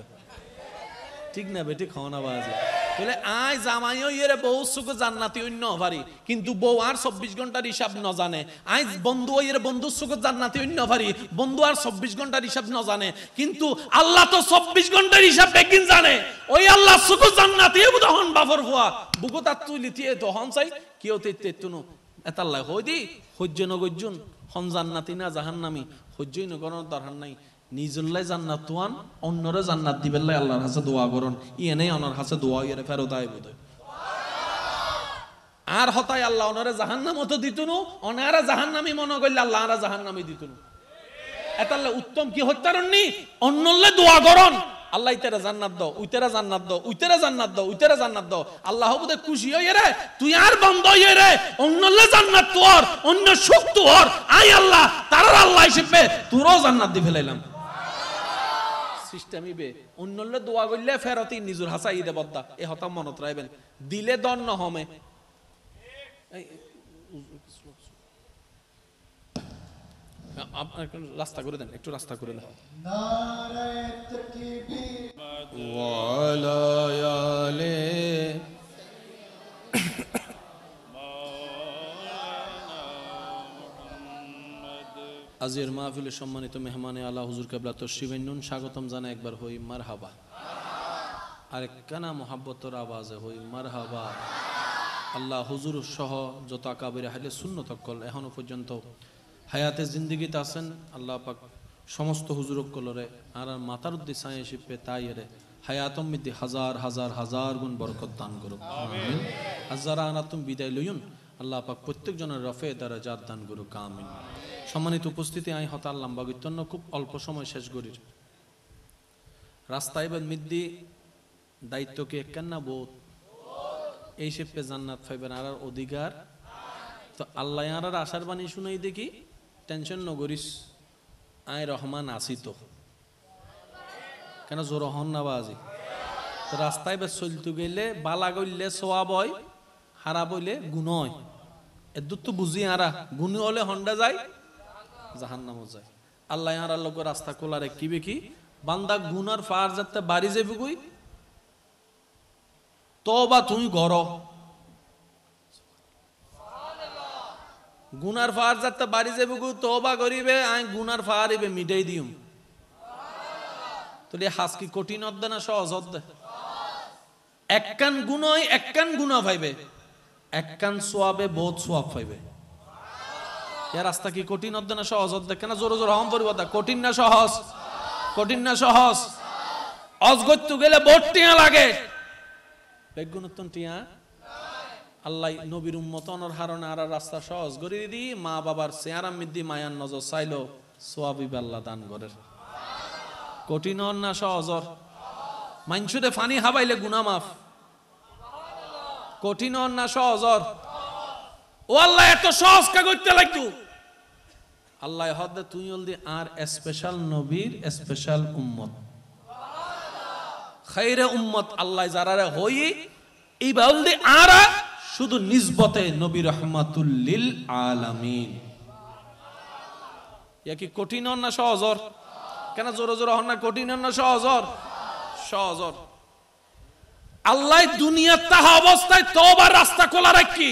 ঠিক না বেটি খাওয়া না বাজে। বলে আয় জামাইও ইয়েরে বউ সুখ জান্নাতি অন্য ভারি, কিন্তু বউ আর 24 ঘন্টার হিসাব ন জানে। আই বন্ধু ইয়ের বন্ধু সুখ জান্নাতি অন্য ভারি, বন্ধু আর 24 ঘন্টার হিসাব ন জানে, কিন্তু আল্লাহ তো 24 ঘন্টার হিসাব বেগিন জানে। ওই আল্লাহ সুখ জান্নাতি বুদহন বাফর ফুয়া বুকু তাত তুলি দিয়ে তো হন চাই কেউ তে তুনো এতাল্লাহ হই দি সহ্য নগজ্জুন হন জান্নাতি না জাহান্নামী সহ্যই নগরণ দরকার নাই। নিজুল্লাহ জান্নাত তুয়ান অন্যরে জান্নাত দিবেল্লাই আল্লাহর কাছে দোয়া করুন, ইয়েনে অনার কাছে দোয়া ইয়ে ফেরত আয় বোধ আর হতায় আল্লাহ অনরে জাহান্নাম তো দিতুনু, অনারা জাহান্নামী মনে করলে আল্লাহ আরা জাহান্নামী দিতুনু। এতাল্লাহ উত্তম কি হত্যারণনি অন্যলে দোয়া করুন, আল্লাহ ইতারা জান্নাত দাও, উইতারা জান্নাত দাও, উইতারা জান্নাত দাও, উইতারা জান্নাত দাও। আল্লাহ বুদে খুশি হইয়ে রে তুই আর বন্ধ হইয়ে রে অন্যলে জান্নাত তোর, অন্য সুখ তোর। আই আল্লাহ তারার আল্লাহ হিসেবে তোরও জান্নাত দি ফেলাইলাম। সিস্টেমই বে অন্যলে দোয়া করলে ফেরতি নিজুর হাসা ঈদে বদ্দা এ হতা মনত রাখবেন, দিলে দন্ন হমে। রাস্তা করে দেন, একটু রাস্তা করে দেন। আজকের মাহফিলে সম্মানিত মেহমানে আলা হুজুর কেবলা তশরিফ নুন স্বাগতম জানাই একবার হই মারহাবা, আর কানা মোহাব্বতর আওয়াজে হই মারহাবা। আল্লাহ হুজুর সহ যত আকাবির আহলে সুন্নাত কল এখনো পর্যন্ত হায়াতে জিন্দেগিতে আছেন, আল্লাহ পাক সমস্ত হুজুর কলরে আর মাতার উদ্দেশ্যে শিপে তাই রে হায়াতম মিদ্দি হাজার হাজার হাজার গুণ বরকত দান করুক আমিন। হাজারা আনাতুম বিদায় লইুন, আল্লাহ পাক প্রত্যেক জনের রফে দারাজাত দান করুক আমিন। সম্মানিত উপস্থিতি আই হতাল লম্বা গিতন্য খুব অল্প সময় শেষ করির রাস্তায় বেদ মিদ্দি দায়িত্বকে কেন বোধ এই শিপে জান্নাত পাইবেন আর অধিকার তো আল্লাহ আর আশার বাণী শুনাই দেখি টেনশন নগরিস আয় রহমান আসি তো কেন জোর হন না বাজি তো রাস্তায় বেশ চলতে গেলে বালা গইলে সোয়াব হয়, হারা বইলে গুণ হয়। এদূর তো বুঝি আরা গুণ হলে হন্ডা যায় জাহান্নামও যায়। আল্লাহ আর লোক রাস্তা খোলা রেখিবে কি বান্দা গুনার ফার যাতে বাড়ি যাবি কই তো বা তুই গর গুনার ফার যাতে বাড়ি যাবি কই তো বা করিবে আই গুনার ফার ইবে মিটাই দিউম। তো হাস কি কঠিন অদ্দে না সহজ অদ্দে? একখান গুণ হয় একখান গুণা পাইবে, একখান সোয়াবে বহুত সোয়াব পাইবে। এর রাস্তা কি কঠিন অদ্দে না সহজ অদ্দে? কেন জোর জোর হম পরিব কঠিন না সহজ? কঠিন না সহজ? অজগত্য গেলে বহুত টিয়া লাগে, বেগুনতন টিয়া আল্লাহ নবীর উম্মতনের হারণে আর রাস্তা সহজ করে দি মা বাবার চেহারা মিদ্দি মায়ার নজর চাইলো সোয়াবিব আল্লাহ দান করে। কঠিন না সহজর? মাইনসুদে ফানি হাবাইলে গুনা মাফ, কঠিন না সহজর? ও আল্লাহ এত সহজ কা করতে লাগতো? আল্লাহ হদে তুই বলদি আর স্পেশাল নবীর স্পেশাল উম্মত খাইরে উম্মত আল্লাহ যারারে হই এই বলদি আর শুধু নিসবতে নবী রহমাতুল লিল আলামিন। ইয়া কি কঠিন না সহজর? কেন জোরে জোরে হন না কঠিন না সহজর? সহজর। আল্লাহ দুনিয়ার তাহা অবস্থায় তওবার রাস্তা খোলা রাখি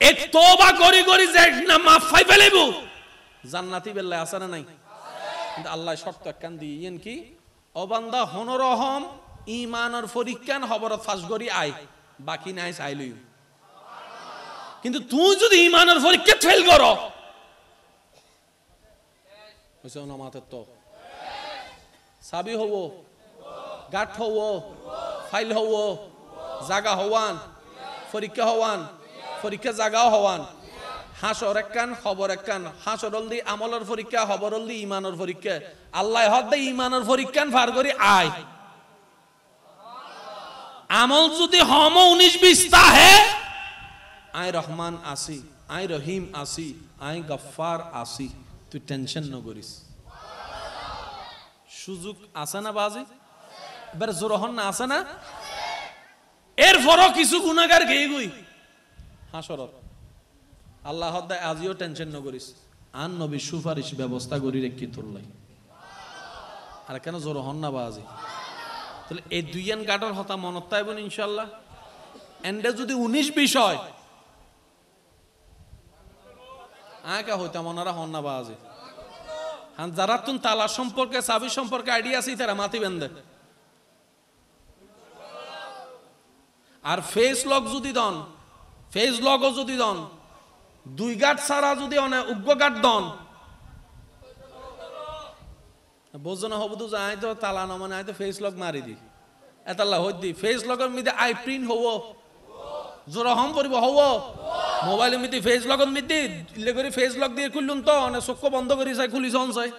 এই তওবা করি করি যে না মাফ পাই ফেলেবো জান্নাতি বেল্লায় আছে না নাই? কিন্তু আল্লাহ শর্ত একখান দিয়েন কি ও বান্দা হনরহম ঈমানের পরীক্ষান খবরত ফাঁস করি আয় বাকি নাই চাইলই। কিন্তু তুই যদি ঈমানের পরীক্ষা ফেল করো নামাতে তো সাবি হব গাঠ হব ফাইল হব জাগা হওয়ান পরীক্ষা হওয়ান পরীক্ষা জাগাও হওয়ান হাসর একখান খবর একখান হাসর হল দি আমলের পরীক্ষা খবর হল দি ইমানের পরীক্ষা। আল্লাহ হদ দে ইমানের পরীক্ষান ফার করি আয় আমল যদি হম 19-20 তাহে আয় রহমান আসি আয় রহিম আসি আয় গফফার আসি তুই টেনশন ন করিস। সুযোগ আছে না বাজি? এবার জোরহন না আছে না? এরপরও কিছু গুনাহগার গেই গই হাসরত আল্লাহ হদ্দায় আজিও টেনশন ন করিস আন নবী সুপারিশ ব্যবস্থা করি রেখি তোর লাই। আর কেন জোরহন না বাজি? তাহলে এই দুইয়ান গাটর হতা মনত তাইবন ইনশাল্লাহ। এন্ডে যদি 19 বিষয় আঁকা হইতাম ওনারা হন না বাজে। হ্যাঁ, যারা তুন তালা সম্পর্কে চাবি সম্পর্কে আইডিয়া আছে তারা মাতি বেঁধে। আর ফেস লক যদি দন, ফেস লগও যদি দন, 2 গাট ছাড়া যদি অনেক উগ্র গাট দন বোঝো না হবু তো যাই তো তালা না মানে আই তো ফেস লক মারি দি এতাল্লা হই দি ফেস লগের মধ্যে আই প্রিন্ট হবো জোর হম পড়ব হবো মোবাইলের মধ্যে ফেস লগের মধ্যে ইলে করে ফেস লক দিয়ে খুললুন তো অনেক চক্ষু বন্ধ করি চাই খুলি জন চাই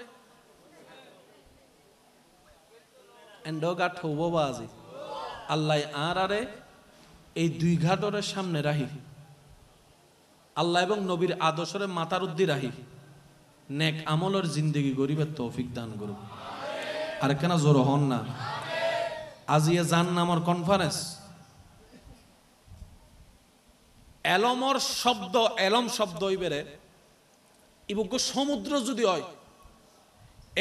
এন্ডো গাট হবো বাজি আল্লাহ আর আরে এই 2 ঘাটরের সামনে রাহি আল্লাহ এবং নবীর আদর্শরে মাথার উদ্দি রাহি নেক আমলের জিন্দেগি গরিবের তৌফিক দান করুন। আর কেন জোর হন না আজিয়ে জান নামর কনফারেন্স এলমর শব্দ এলম শব্দ ইবেরে ইবুক সমুদ্র যদি হয়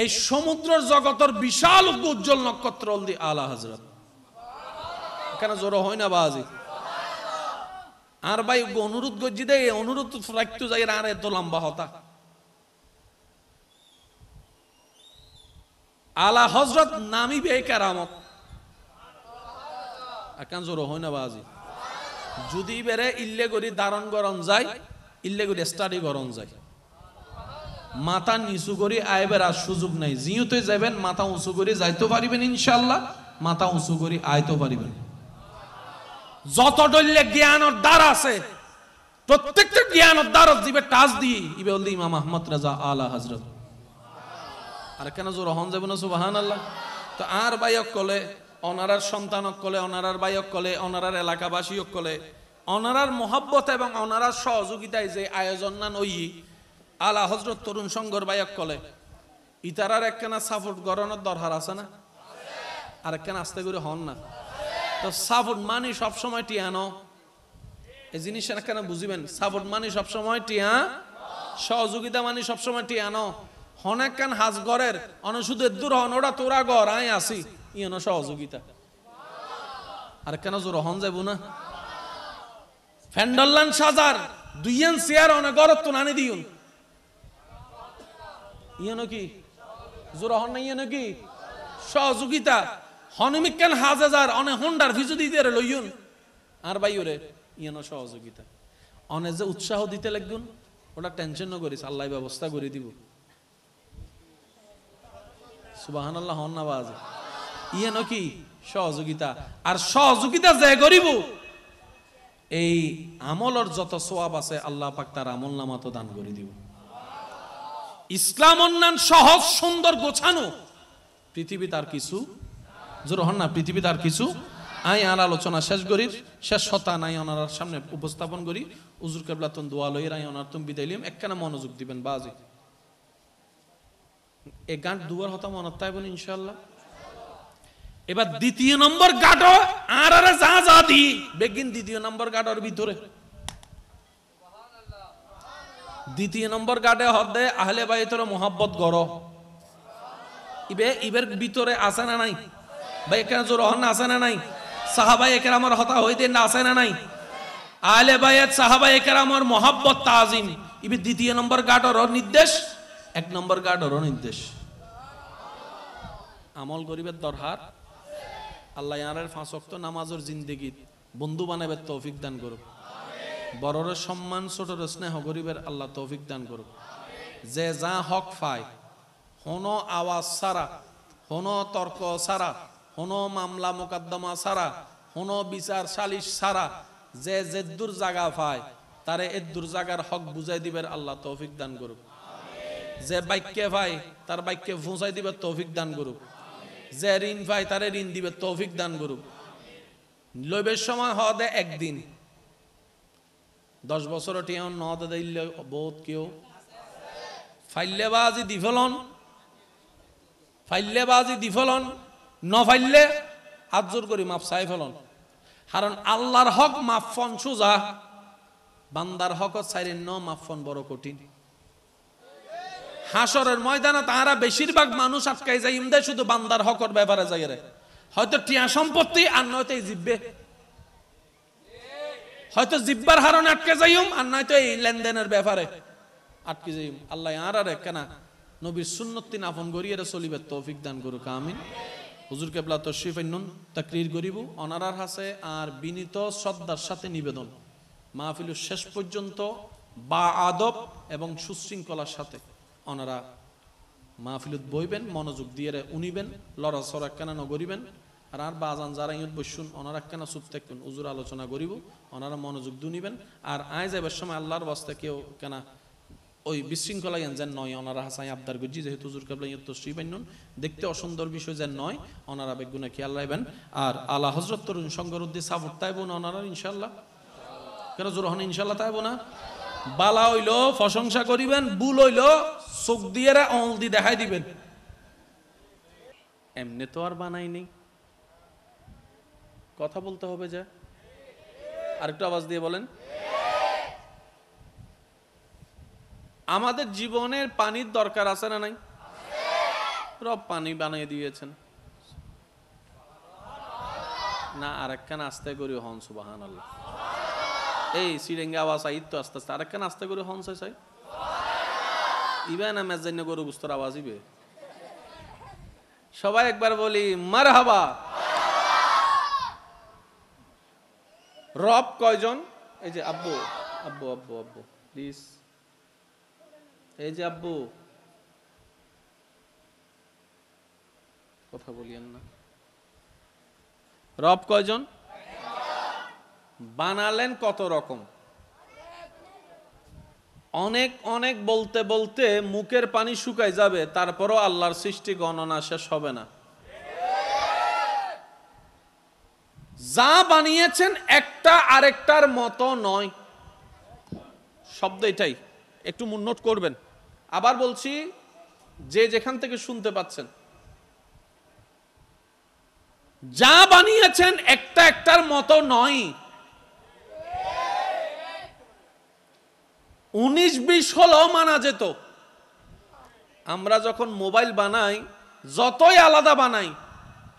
এই সমুদ্রের জগতের বিশাল উজ্জ্বল নক্ষত্র দি আলা হযরত কেন জোর হয় না বাজি আর ভাই অনুরোধ গজ্জি দে অনুরোধ রাখতে যাই আর এত লম্বা হতা আলা হযরত নামি বে কেরামত আকান জোর হয় না বাজি যদি বেরে ইল্লে করি ধারণ গরম যায় ইল্লে করি স্টাডি গরম যায় মাথা নিচু করি আইবার আর সুযোগ নাই জিউতে যাবেন মাথা উঁচু করে যাইতে পারিবেন ইনশাআল্লাহ মাথা উঁচু করে আইতে পারিবেন যত দল্লে জ্ঞানের দ্বার আছে প্রত্যেকটা জ্ঞানের দ্বার দিবে টাচ দিয়ে ইবে বলদি ইমাম আহমদ রাজা আলা হযরত আর কেন জোর হন যাবে না সুবহানাল্লাহ। তো আর বাইক কলে অনারার সন্তানক কলে অনারার বাইক কলে অনারার এলাকাবাসীক কলে অনারার মোহাব্বত এবং অনারার সহযোগিতায় যে আয়োজন না নই আলা হযরত তরুণ সংঘর বাইক কলে ইতারার একখানা সাপোর্ট গড়ানোর দরকার আছে না আর একখানা আস্তে করে হন না তো সাপোর্ট মানি সবসময় টিয়ানো এই জিনিসটা কেন বুঝিবেন সাপোর্ট মানি সবসময় টিয়া সহযোগিতা মানি সবসময় টিয়ানো হনেক কান হাজ গড়ের অনে শুধু দূর হন ওরা তোরা গড় আই আসি ইয়েনো সহযোগিতা আর কেন জোর হন যাবো না ফ্যান্ডল্লান সাজার দুইয়েন চেয়ার অনে গড়ত তো নানি দিউন ইয়েনো কি জোর হন না ইয়েনো কি সহযোগিতা হনমিক কেন হাজার অনে হন্ডার ভিজু দিতে লইউন আর ভাই ওরে ইয়েনো সহযোগিতা অনে যে উৎসাহ দিতে লাগুন ওটা টেনশন করিস আল্লাহ ব্যবস্থা করে দিব সুবহানাল্লাহ হন না বাজ ইয়েনো কি সহযোগিতা আর সহযোগিতা যে করিব এই আমলের যত সওয়াব আছে আল্লাহ পাক তার আমলনামা তো দান করে দিব। ইসলাম অন্যান সহজ সুন্দর গোছানো পৃথিবী তার কিছু জোর হন না পৃথিবী তার কিছু আই আর আলোচনা শেষ করি শেষ হতা নাই ওনার সামনে উপস্থাপন করি হুজুর কেবলা তুন দোয়া লই রাই ওনার তুম বিদায় লিম একখানা মনোযোগ দিবেন বাজি এই গান দুবার হতা মনত তাইবেন ইনশাআল্লাহ। এবার দ্বিতীয় নম্বর গাটো আর আরে যা যা দি বেগিন দ্বিতীয় নম্বর গাটোর ভিতরে দ্বিতীয় নম্বর গাটে হদে আহলে বাইতের মোহাব্বত গড় ইবে ইবের ভিতরে আছে না নাই ভাই কেন জোর হন আছে না নাই সাহাবায়ে কেরামের হতা হইতে না আছে না নাই আহলে বাইত সাহাবায়ে কেরামের মোহাব্বত তাজিম ইবে দ্বিতীয় নম্বর গাটোর নির্দেশ এক নম্বর গাটোর নির্দেশ আমল গরিবের দরকার আল্লাহ ইয়ারের 5 ওয়াক্ত নামাজের জিন্দেগি বন্ধু বানাবে তৌফিক দান করুক বড়র সম্মান ছোটর স্নেহ গরিবের আল্লাহ তৌফিক দান করুক যে যা হক পায় হনো আওয়াজ সারা হনো তর্ক সারা হনো মামলা মোকদ্দমা সারা হনো বিচার সালিশ সারা যে যেদুর জায়গা পায় তারে এদুর জায়গার হক বুঝাই দিবের আল্লাহ তৌফিক দান করুক যে বাক্যে পায় তার বাক্যে পৌঁছাই দিবে তৌফিক দান করুক যে ঋণ পায় তারে ঋণ দিবে তৌফিক দান করুক লইবের সময় হদে একদিন 10 বছর টিয়ান নদ দিলে বহুত কেউ ফাইল্লেবাজি দিফলন ন ফাইল্লে আজর করি মাপ চাই ফেলন কারণ আল্লাহর হক মাফন সোজা বান্দার হক চাইরেন ন মাফন বড় কঠিন হাসরের ময়দানে তারা বেশিরভাগ মানুষ আটকাই যায় ইমদে শুধু বান্দার হকর ব্যাপারে যায় রে হয়তো টিয়া সম্পত্তি আর নয়তো এই জিব্বে, হয়তো জিব্বার হারণে আটকে যাইম আর নয়তো এই লেনদেনের ব্যাপারে আটকে যাইম। আল্লাহ আর কেনা নবীর সুন্নতি নাফন করি এরা চলিবে তৌফিক দান করুক, আমিন। হুজুর কেবলা তশরিফ আইনুন তাকরীর করিব অনারার হাসে আর বিনীত শ্রদ্ধার সাথে নিবেদন মাহফিলের শেষ পর্যন্ত বা আদব এবং সুশৃঙ্খলার সাথে অনারা মাহফিলত বইবেন, মনোযোগ দিয়ে উনিবেন, লড়াচড়া কেন নগরিবেন। আর বাজান যারা ইয়ত বসুন ওনারা কেন চুপ থাকবেন, উজুর আলোচনা করিব, ওনারা মনোযোগ দুনিবেন। আর আয় যাবার সময় আল্লাহর বাস্তে কেউ কেন ওই বিশৃঙ্খলা যেন নয়, ওনারা হাসাই আবদার করছি যেহেতু হুজুর কেবলা ইয়ত তশরিফ আইনুন দেখতে অসুন্দর বিষয় যেন নয়, ওনারা বেগুনা খেয়াল রাখবেন। আর আলা হযরত তরুণ সংঘর উদ্দেশ্যে সাপোর্ট তাইব না ওনারা ইনশাআল্লাহ, কেন জোর হন ইনশাআল্লাহ তাইব না। বালা হইলো প্রশংসা করিবেন, ভুল হইলো চোখ দিয়ে অল দি দেখাই দিবেন। এমনি তো আর বানাই নেই, কথা বলতে হবে যে। আরেকটু আওয়াজ দিয়ে বলেন। আমাদের জীবনের পানির দরকার আছে না নাই? রব পানি বানিয়ে দিয়েছেন না। আরেকখান আস্তে করি হন সুবহানাল্লাহ। এই সিরেঙ্গা আওয়াজ আইত তো আস্তে আস্তে আরেকখান আস্তে করে হন চাই ইবে না মেজান্য গরু গুস্তর আওয়াজ ইবে। সবাই একবার বলি মারহাবা। রব কয়জন? এই যে আব্বু আব্বু আব্বু আব্বু প্লিজ, এই যে আব্বু কথা বলিয়েন না। রব কয়জন? বানালেন কত রকম, অনেক অনেক বলতে বলতে মুখের পানি শুকায় যাবে, তারপরও আল্লাহর সৃষ্টি গণনা শেষ হবে না। যা বানিয়েছেন একটা আরেকটার মতো নয়, শব্দ এটাই, একটু নোট করবেন। আবার বলছি, যে যেখান থেকে শুনতে পাচ্ছেন, যা বানিয়েছেন একটা একটার মতো নয়। 19-20 হলেও মানা যেত। আমরা যখন মোবাইল বানাই যতই আলাদা বানাই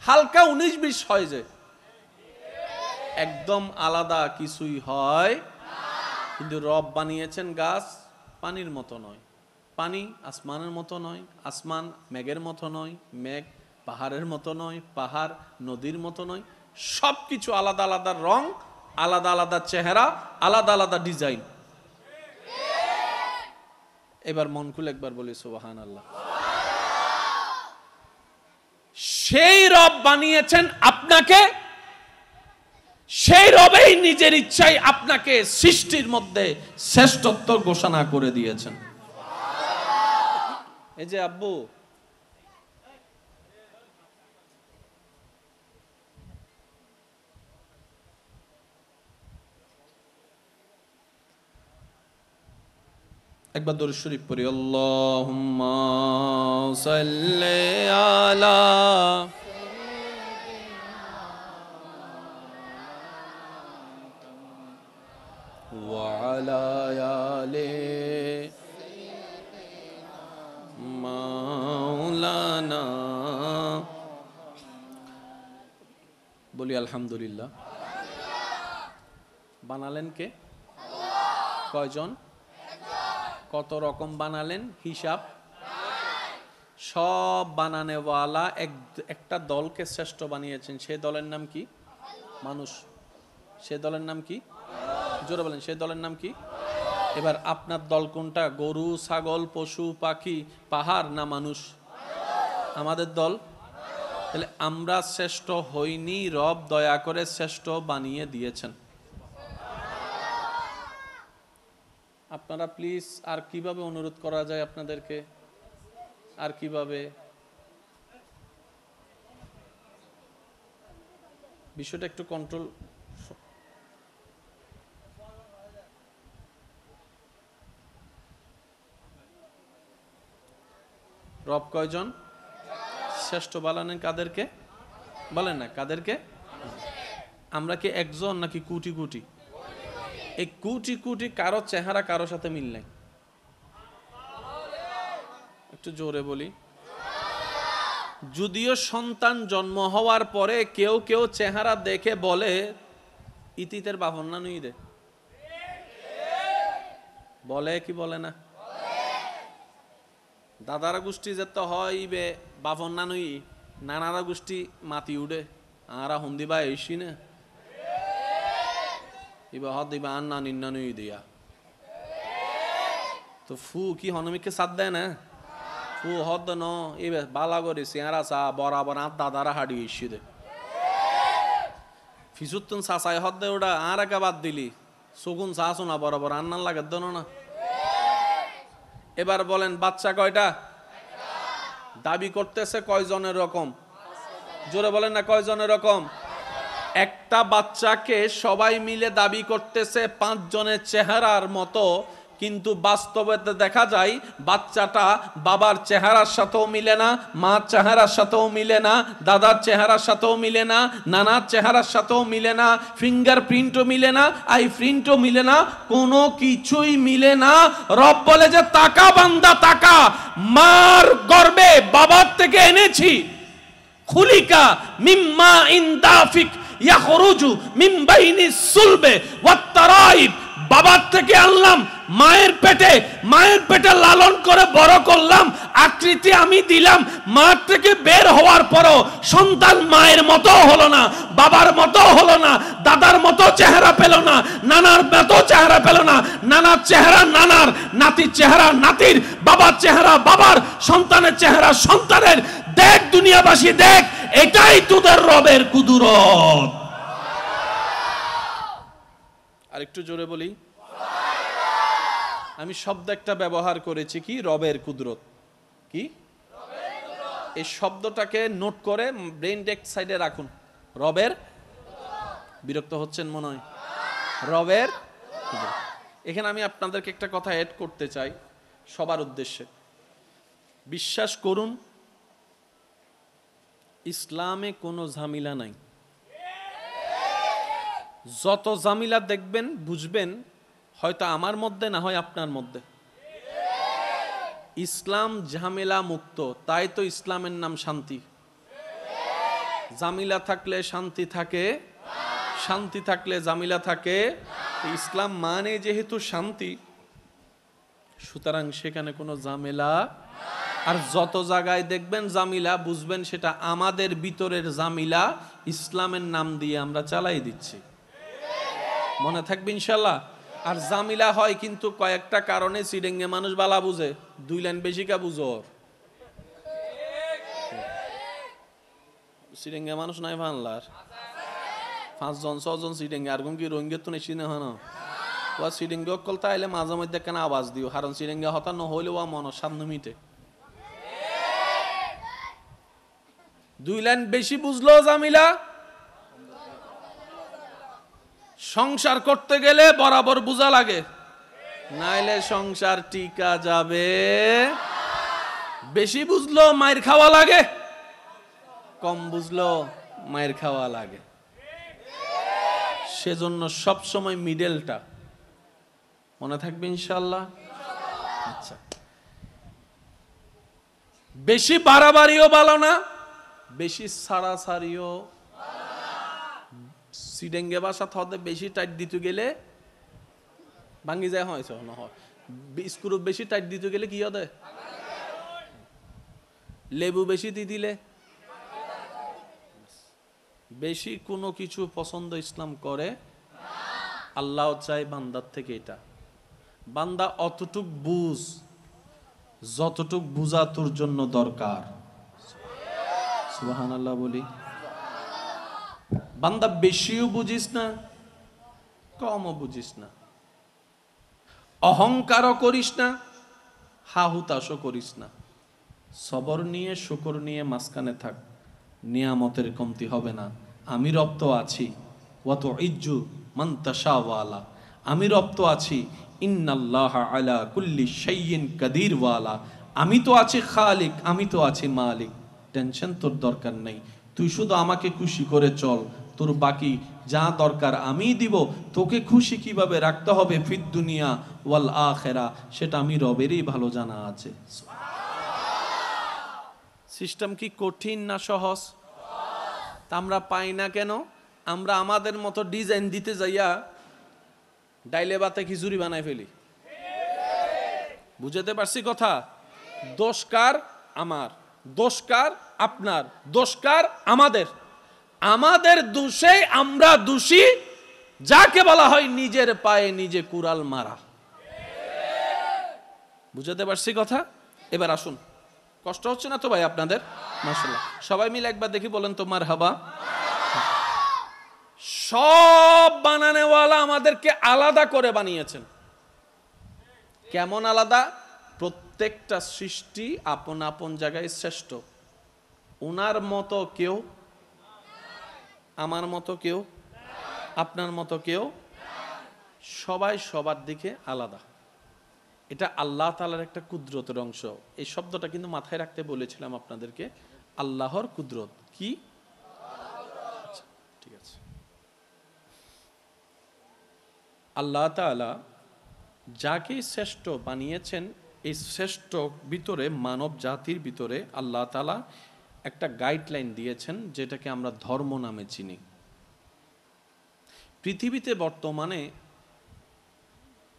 হালকা 19-20 হয়, যে একদম আলাদা কিছুই হয়। কিন্তু রব বানিয়েছেন গাছ পানির মতো নয়, পানি আসমানের মতো নয়, আসমান মেঘের মতো নয়, মেঘ পাহাড়ের মতো নয়, পাহাড় নদীর মতো নয়। সবকিছু আলাদা আলাদা রং, আলাদা আলাদা চেহারা, আলাদা আলাদা ডিজাইন। এবার মন খুলে একবার বলি সুবহানাল্লাহ। সেই রব বানিয়েছেন আপনাকে, সেই রবেই নিজের ইচ্ছায় আপনাকে সৃষ্টির মধ্যে শ্রেষ্ঠত্ব ঘোষণা করে দিয়েছেন। এই যে আব্বু, একবার দরুদ শরীফ পড়ি। আল্লাহুম্মা সাল্লি আলা ওয়া আলা আলি মাওলানা। বলি আলহামদুলিল্লাহ। বানালেন কে? কয়জন? কত রকম বানালেন হিসাব? সব বানানেওয়ালা একটা দলকে শ্রেষ্ঠ বানিয়েছেন। সে দলের নাম কি? মানুষ। সে দলের নাম কি? জোরে বলেন, সে দলের নাম কি? এবার আপনার দল কোনটা? গরু, ছাগল, পশু, পাখি, পাহাড় না মানুষ? আমাদের দল। তাহলে আমরা শ্রেষ্ঠ হইনি, রব দয়া করে শ্রেষ্ঠ বানিয়ে দিয়েছেন। আপনারা প্লিজ, আর কিভাবে অনুরোধ করা যায় আপনাদেরকে? আর কিভাবে? বিষয়টা একটু কন্ট্রোল। রব কয়জন? শ্রেষ্ঠ বানালেন কাদেরকে? বলেন না কাদেরকে? আমরা কি একজন নাকি কোটি কোটি? এই কোটি কোটি কারো চেহারা কারো সাথে মিল নাই। একটু জোরে বলি। যদিও সন্তান জন্ম হওয়ার পরে কেউ কেউ চেহারা দেখে বলে ইতিতের বাপন না নুই দে, বলে কি বলে না? দাদারা গোষ্ঠী যে তো হয় বে বাপন না নুই, নানারা গোষ্ঠী মাতি উঠে আরা হন্দিবা এসি না ইবা হদ দিবা আন্না নিন্না নুই দিয়া তো ফু কি হনমিকে সাথ দেয় না ফু হদ ন এবে বালা করে চেহারা চা বরাবর আর দাদারা হাডি এসি দে ফিসুত্তুন সাসাই হদ দে ওটা আর একা বাদ দিলি সগুন চা শোনা বরাবর আন্নান লাগে দেন না। এবার বলেন বাচ্চা কয়টা? দাবি করতেছে কয়জনের রকম? জোরে বলেন না কয়জনের রকম? একটা বাচ্চাকে সবাই মিলে দাবি করতেছে 5 জনের চেহারার মতো, কিন্তু বাস্তবে দেখা যায় বাচ্চাটা বাবার চেহারার সাথেও মিলে না, মার চেহারার সাথেও মিলে না, দাদার চেহারার সাথেও মিলে না, নানার চেহারার সাথেও মিলে না, ফিঙ্গারপ্রিন্টও মিলে না, আই প্রিন্টও মিলে না, কোনো কিছুই মিলে না। রব বলে যে টাকা বান্দা টাকা, মার গর্ভে বাবার থেকে এনেছি, খুলিকা মিম্মা ইনদাফিক ইয়াখরুজু মিন বাইনিস সুলবে ওয়াত তারাইব, বাবার থেকে আনলাম, মায়ের পেটে লালন করে বড় করলাম, আকৃতি আমি দিলাম, মা থেকে বের হওয়ার পরও সন্তান মায়ের মতো হলো না, বাবার মতো হলো না, দাদার মতো চেহারা পেল না, নানার মতো চেহারা পেল না, নানার চেহারা নানার, নাতির চেহারা নাতির, বাবার চেহারা বাবার, সন্তানের চেহারা সন্তানের। দেখ দুনিয়াবাসী দেখ, এটাই তোদের রবের কুদরত। আর একটু জোরে বলি, আমি শব্দ একটা ব্যবহার করেছি কি? রবের কুদরত। কি? এই শব্দটাকে নোট করে ব্রেন ডেক সাইডে রাখুন। রবের, বিরক্ত হচ্ছেন মনে হয়? রবের কুদরত। এখানে আমি আপনাদেরকে একটা কথা অ্যাড করতে চাই সবার উদ্দেশ্যে। বিশ্বাস করুন, ইসলামে কোনো ঝামেলা নাই। যত ঝামেলা দেখবেন বুঝবেন হয়তো আমার মধ্যে না হয় আপনার মধ্যে। ইসলাম ঝামেলা মুক্ত, তাই তো ইসলামের নাম শান্তি। ঝামেলা থাকলে শান্তি থাকে, শান্তি থাকলে ঝামেলা থাকে। ইসলাম মানে যেহেতু শান্তি, সুতরাং সেখানে কোনো ঝামেলা। আর যত জায়গায় দেখবেন ঝামেলা, বুঝবেন সেটা আমাদের ভিতরের ঝামেলা, ইসলামের নাম দিয়ে আমরা চালাই দিচ্ছি। মনে থাকবে ইনশাল্লাহ। আর জামিলা হয় কিন্তু কয়েকটা কারণে। সিডেঙ্গে মানুষ বালা বুঝে, 2 লাইন বেশি কা বুঝোর। সিডেঙ্গে মানুষ নাই বাংলার 5 জন 6 জন সিডেঙ্গে, আর কি রোহিঙ্গা তো নেই না হন ও সিডেঙ্গে অকল তাইলে মাঝে মধ্যে কেন আওয়াজ দিও, কারণ সিডেঙ্গে হতা ন হইলে ও মন সামনে মিটে। 2 লাইন বেশি বুঝলো জামিলা। সংসার করতে গেলে বরাবর বুঝা লাগে, নাইলে সংসার টিকা যাবে। বেশি বুঝলো মায়ের খাওয়া লাগে, কম বুঝলো মায়ের খাওয়া লাগে। সেজন্য সব সময় মিডলটা মনে থাকবে ইনশাআল্লাহ। আচ্ছা, বেশি বাড়াবাড়িও ভালো না, বেশি সারাসারিও। সিডেঙ্গে বাসা থতে বেশি টাইট দিতে গেলে ভাঙ্গি যায়, হয়েছে না হয়। স্ক্রু বেশি টাইট দিতে গেলে কি হবে? লেবু বেশি দিয়ে দিলে। বেশি কোনো কিছু পছন্দ ইসলাম করে আল্লাহ চাই বান্দার থেকে এটা। বান্দা অতটুক বুঝ যতটুক বুঝা তোর জন্য দরকার। সুবহানাল্লাহ বলি। বান্দা বেশিও বুঝিস না, কমও বুঝিস না, অহংকারও করিস না, হাহুতাশও করিস না। সবর নিয়ে শুকর নিয়ে মাঝখানে থাক, নিয়ামতের কমতি হবে না। আমি রব তো আছি, ওয়াত ইজ্জু মান তাশাওয়ালা। আমি রব তো আছি, ইন্নাল্লাহ আলা কুল্লি শাইইন কাদির ওয়ালা। আমি তো আছি খালিক, আমি তো আছি মালিক। টেনশন তোর দরকার নেই, তুই শুধু আমাকে খুশি করে চল, তোর বাকি যা দরকার আমি দিব। তোকে খুশি কিভাবে রাখতে হবে ফিদ দুনিয়া ওয়াল আখিরা, সেটা আমি রবেরই ভালো জানা আছে। সিস্টেম কি কঠিন না সহজ? তা আমরা পাই না কেন? আমরা আমাদের মতো ডিজাইন দিতে যাইয়া ডাইলে বাতে খিচুড়ি বানাই ফেলি। বুঝাতে পারছি কথা? দোষকার আমার, দোষকার আপনার, দোষকার আমাদের। আমাদের দোষে আমরা দোষী, যাকে বলা হয় নিজের পায়ে নিজে কুড়াল মারা। বুঝাতে পারছি কথা? এবার আসুন, কষ্ট হচ্ছে না তো ভাই আপনাদের? মাশাআল্লাহ, সবাই মিলে একবার দেখি বলেন তো মারহাবা। সব বানানেওয়ালা আমাদেরকে আলাদা করে বানিয়েছেন। কেমন আলাদা? প্রত্যেকটা সৃষ্টি আপন আপন জায়গায় শ্রেষ্ঠ। ওনার মতো কেউ, আমার মতো কেউ, আপনার মতো কেউ, সবাই সবার দিকে আলাদা। এটা আল্লাহ তাআলার একটা কুদরতের অংশ। এই শব্দটা কিন্তু মাথায় রাখতে বলেছিলাম আপনাদেরকে। আল্লাহর কুদরত কি? আচ্ছা, ঠিক আছে। আল্লাহ তাআলা যাকে শ্রেষ্ঠ বানিয়েছেন, এই শ্রেষ্ঠ ভিতরে, মানব জাতির ভিতরে আল্লাহ তাআলা একটা গাইডলাইন দিয়েছেন, যেটাকে আমরা ধর্ম নামে চিনি। পৃথিবীতে বর্তমানে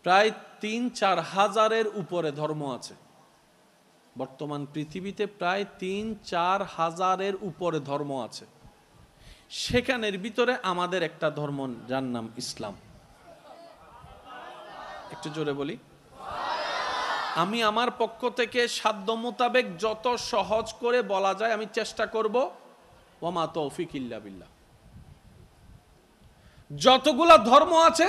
প্রায় ৩-৪ হাজারের উপরে ধর্ম আছে। বর্তমান পৃথিবীতে প্রায় ৩-৪ হাজারের উপরে ধর্ম আছে। সেখানের ভিতরে আমাদের একটা ধর্ম, যার নাম ইসলাম। একটু জোরে বলি। আমি আমার পক্ষ থেকে সাধ্য মোতাবেক যত সহজ করে বলা যায় আমি চেষ্টা করব। ওয়ামা তৌফিক ইল্লা বিল্লাহ। যতগুলা ধর্ম আছে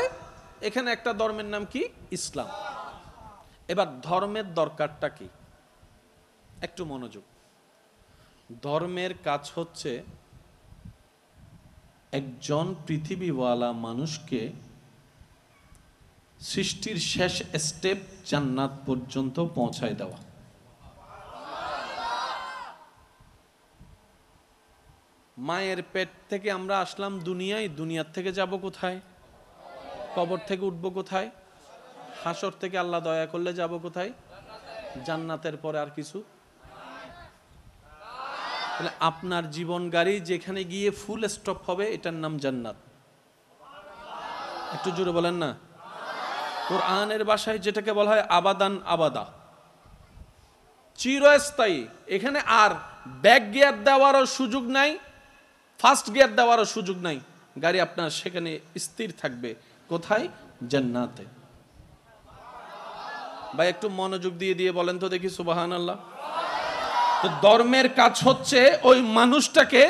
এখানে একটা ধর্মের নাম কি? ইসলাম। এবার ধর্মের দরকারটা কি? একটু মনোযোগ। ধর্মের কাজ হচ্ছে একজন পৃথিবীওয়ালা মানুষকে সৃষ্টির শেষ স্টেপ জান্নাত পর্যন্ত পৌঁছায় দেওয়া। মায়ের পেট থেকে আমরা আসলাম দুনিয়ায়, দুনিয়ার থেকে যাব কোথায়? কবর থেকে উঠবো কোথায়? হাসর থেকে আল্লাহ দয়া করলে যাব কোথায়? জান্নাতের পরে আর কিছু? তাহলে আপনার জীবন গাড়ি যেখানে গিয়ে ফুল স্টপ হবে এটার নাম জান্নাত। একটু জোরে বলেন না। কোরআনের ভাষায় যেটাকে বলা হয় আবাদান আবাদা, চিরস্থায়ী। এখানে আর ব্যাক গিয়ার দেওয়ারও সুযোগ নাই, ফার্স্ট গিয়ার দেওয়ারও সুযোগ নাই। গাড়ি আপনার সেখানে স্থির থাকবে। কোথায়? জান্নাতে। ভাই একটু মনোযোগ দিয়ে দিয়ে বলেন তো দেখি সুবহানাল্লাহ। তো ধর্মের কাজ হচ্ছে ওই মানুষটাকে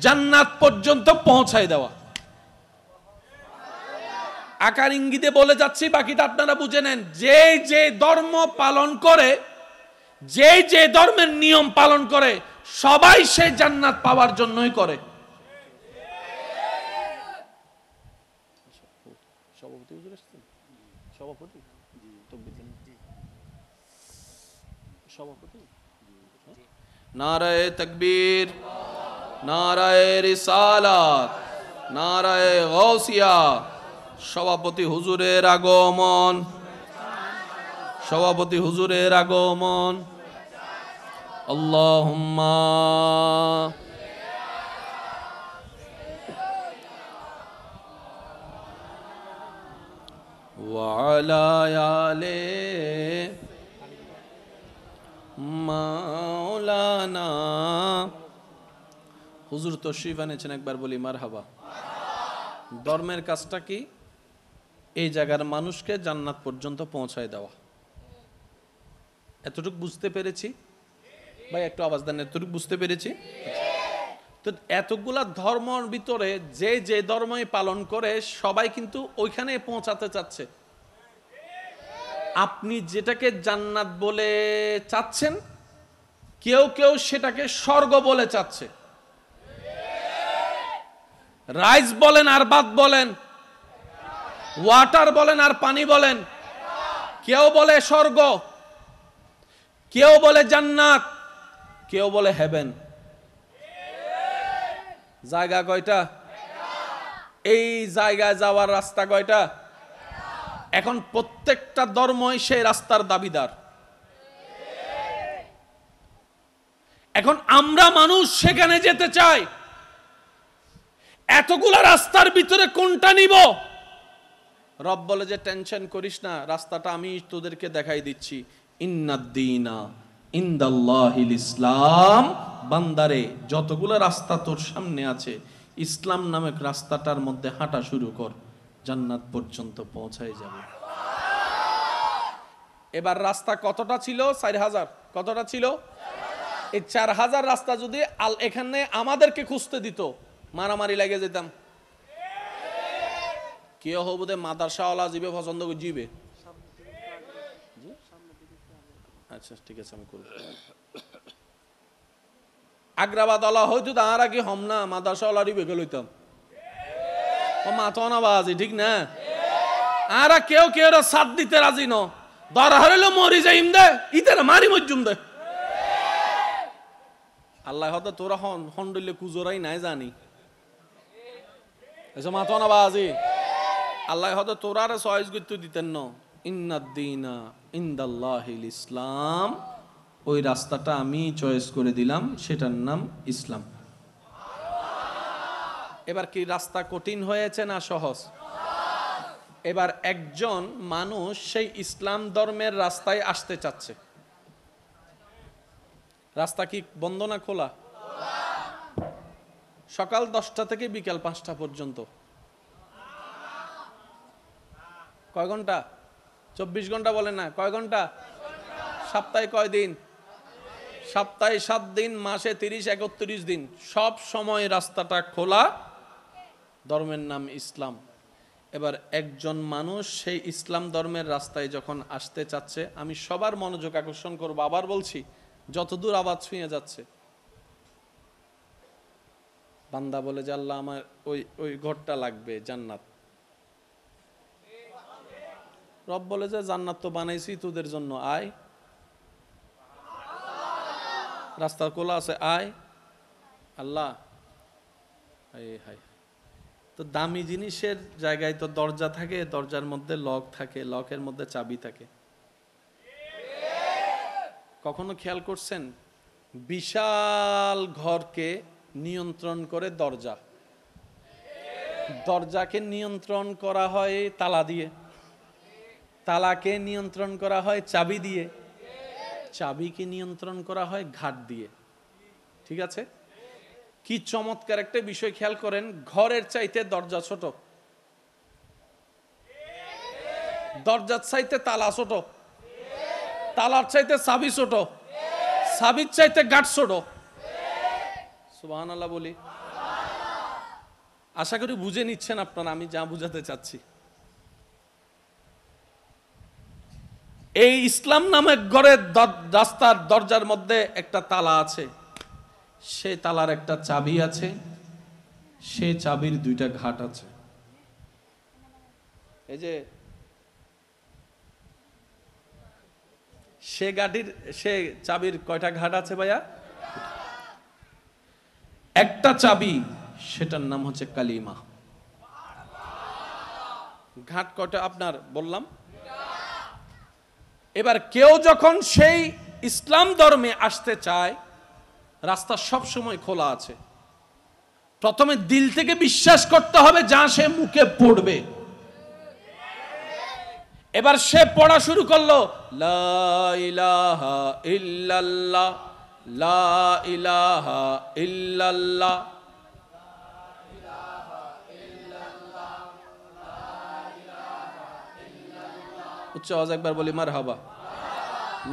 জান্নাত পর্যন্ত পৌঁছায় দেওয়া। আকার ইঙ্গিতে বলে যাচ্ছি, বাকিটা আপনারা বুঝে নেন। যে যে ধর্ম পালন করে, যে যে ধর্মের নিয়ম পালন করে, সবাই সে জান্নাত পাওয়ার জন্যই করে। সভাপতি হুজুর আসছেন? সভাপতি? সভাপতি? নারায়ে তাকবীর, নারায়ে রিসালাত, নারায়ে গাউসিয়া। সভাপতি হুজুরের আগমন, সভাপতি হুজুরের আগমন। আল্লাহুম্মা ওয়া আলা আলি মাওলানা। হুজুর তশরিফ এনেছেন, একবার বলি মারহাবা। ধর্মের কাজটা কি? এই জায়গার মানুষকে জান্নাত পর্যন্ত পৌঁছায় দেওয়া। এতটুকু বুঝতে পেরেছি ভাই? একটু আওয়াজ দেন। এতটুকু বুঝতে পেরেছি? তো এতগুলা ধর্মের ভিতরে যে যে ধর্মই পালন করে সবাই কিন্তু ওইখানে পৌঁছাতে চাচ্ছে। আপনি যেটাকে জান্নাত বলে চাচ্ছেন, কেউ কেউ সেটাকে স্বর্গ বলে চাচ্ছে। রাইস বলেন আর ভাত বলেন, ওয়াটার বলেন আর পানি বলেন, কেউ বলে স্বর্গ, কেউ বলে জান্নাত, কেউ বলে হেভেন। জায়গা কয়টা? এই জায়গায় যাওয়ার রাস্তা কয়টা? এখন প্রত্যেকটা ধর্মই সেই রাস্তার দাবিদার। এখন আমরা মানুষ সেখানে যেতে চাই, এতগুলা রাস্তার ভিতরে কোনটা নিব? রব বলে যে টেনশন করিস না, রাস্তাটা আমি তোদেরকে দেখাই দিচ্ছি। ইন্নাদ্দীনা ইনদাল্লাহিল ইসলাম। বান্দারে, যতগুলো রাস্তা তোর সামনে আছে, ইসলাম নামক রাস্তাটার মধ্যে হাঁটা শুরু কর, জান্নাত পর্যন্ত পৌঁছায় যাবে। এবার রাস্তা কতটা ছিল? 4000। কতটা ছিল? এই 4000 রাস্তা যদি এখানে আমাদেরকে খুঁজতে দিত, মারামারি লাগে যেতাম। কে হবুদে মাদ্রাসাওয়ালা জিবে পছন্দ করে জিবে। আচ্ছা ঠিক আছে, আমি করব। আগ্রাবাদ আলা হয়তো তাহারা কি হম না মাদ্রাসাওয়ালা রিবে লইতাম। ও মাথা না বাজি, ঠিক না? আর কেউ কেউ সাথ দিতে রাজি ন, দর হারিল মরি যাইম দে, ইতারা মারি মজ্জুম দে। আল্লাহ হয়তো তোরা হন্ডলে কুজোরাই নাই জানি, এসব মাথা না বাজি। আল্লাহ হয়তো তোরা চয়েস করতে দিতেন না। ইন্নাদ্দীনা ইনদাল্লাহিল ইসলাম, ওই রাস্তাটা আমি চয়েস করে দিলাম, সেটার নাম ইসলাম। এবার কি রাস্তা কঠিন হয়েছে না সহজ? এবার একজন মানুষ সেই ইসলাম ধর্মের রাস্তায় আসতে চাচ্ছে, রাস্তা কি বন্ধ না খোলা? সকাল 10টা থেকে বিকাল 5টা পর্যন্ত। কয় ঘন্টা? 24 ঘন্টা বলে না, কয় ঘন্টা? সপ্তাহে কয় দিন? সপ্তাহে 7 দিন, মাসে 30-31 দিন, সব সময় রাস্তাটা খোলা, ধর্মের নাম ইসলাম। এবার একজন মানুষ সেই ইসলাম ধর্মের রাস্তায় যখন আসতে চাচ্ছে, আমি সবার মনোযোগ আকর্ষণ করবো, আবার বলছি, যতদূর আওয়াজ ছুঁয়ে যাচ্ছে। বান্দা বলে যে আল্লাহ আমার ওই ঘরটা লাগবে, জান্নাত। রব বলে যে জান্নাত তো বানাইছি তোদের জন্য, আয়, রাস্তা খোলা আছে, আয়। আল্লাহ হাই, তো দামি জিনিসের জায়গায় তো দরজা থাকে, দরজার মধ্যে লক থাকে, লকের মধ্যে চাবি থাকে। কখনো খেয়াল করছেন বিশাল ঘরকে নিয়ন্ত্রণ করে দরজা, দরজাকে নিয়ন্ত্রণ করা হয় তালা দিয়ে, তালাকে নিয়ন্ত্রণ করা হয় চাবি দিয়ে, চাবিকে নিয়ন্ত্রণ করা হয় ঘাট দিয়ে। ঠিক আছে? কি চমৎকার একটা বিষয় খেয়াল করেন, ঘরের চাইতে দরজা ছোট, দরজার চাইতে তালা ছোট, তালার চাইতে চাবি ছোট, চাবির চাইতে ঘাট ছোট। সুবহানাল্লাহ বলি। আশা করি বুঝে নিচ্ছেন আপনারা আমি যা বুঝাতে চাচ্ছি। এই ইসলাম নামের ঘরের রাস্তার দরজার মধ্যে একটা তালা আছে, সেই তালার একটা চাবি আছে, সেই চাবির 2টা ঘাট আছে। এই যে সে চাবির কয়টা ঘাট আছে ভাইয়া? একটা চাবি, সেটার নাম হচ্ছে কালিমা। ঘাট কয়টা আপনার বললাম? এবার কেউ যখন সেই ইসলাম ধর্মে আসতে চায়, রাস্তা সব সময় খোলা আছে। প্রথমে দিল থেকে বিশ্বাস করতে হবে যা সে মুখে পড়বে। এবার সে পড়া শুরু করলো, লা ইলাহা ইল্লাল্লাহ, লা ইলাহা ইল্লাল্লাহ। উচ্চ আওয়াজ একবার বলি মারহাবা।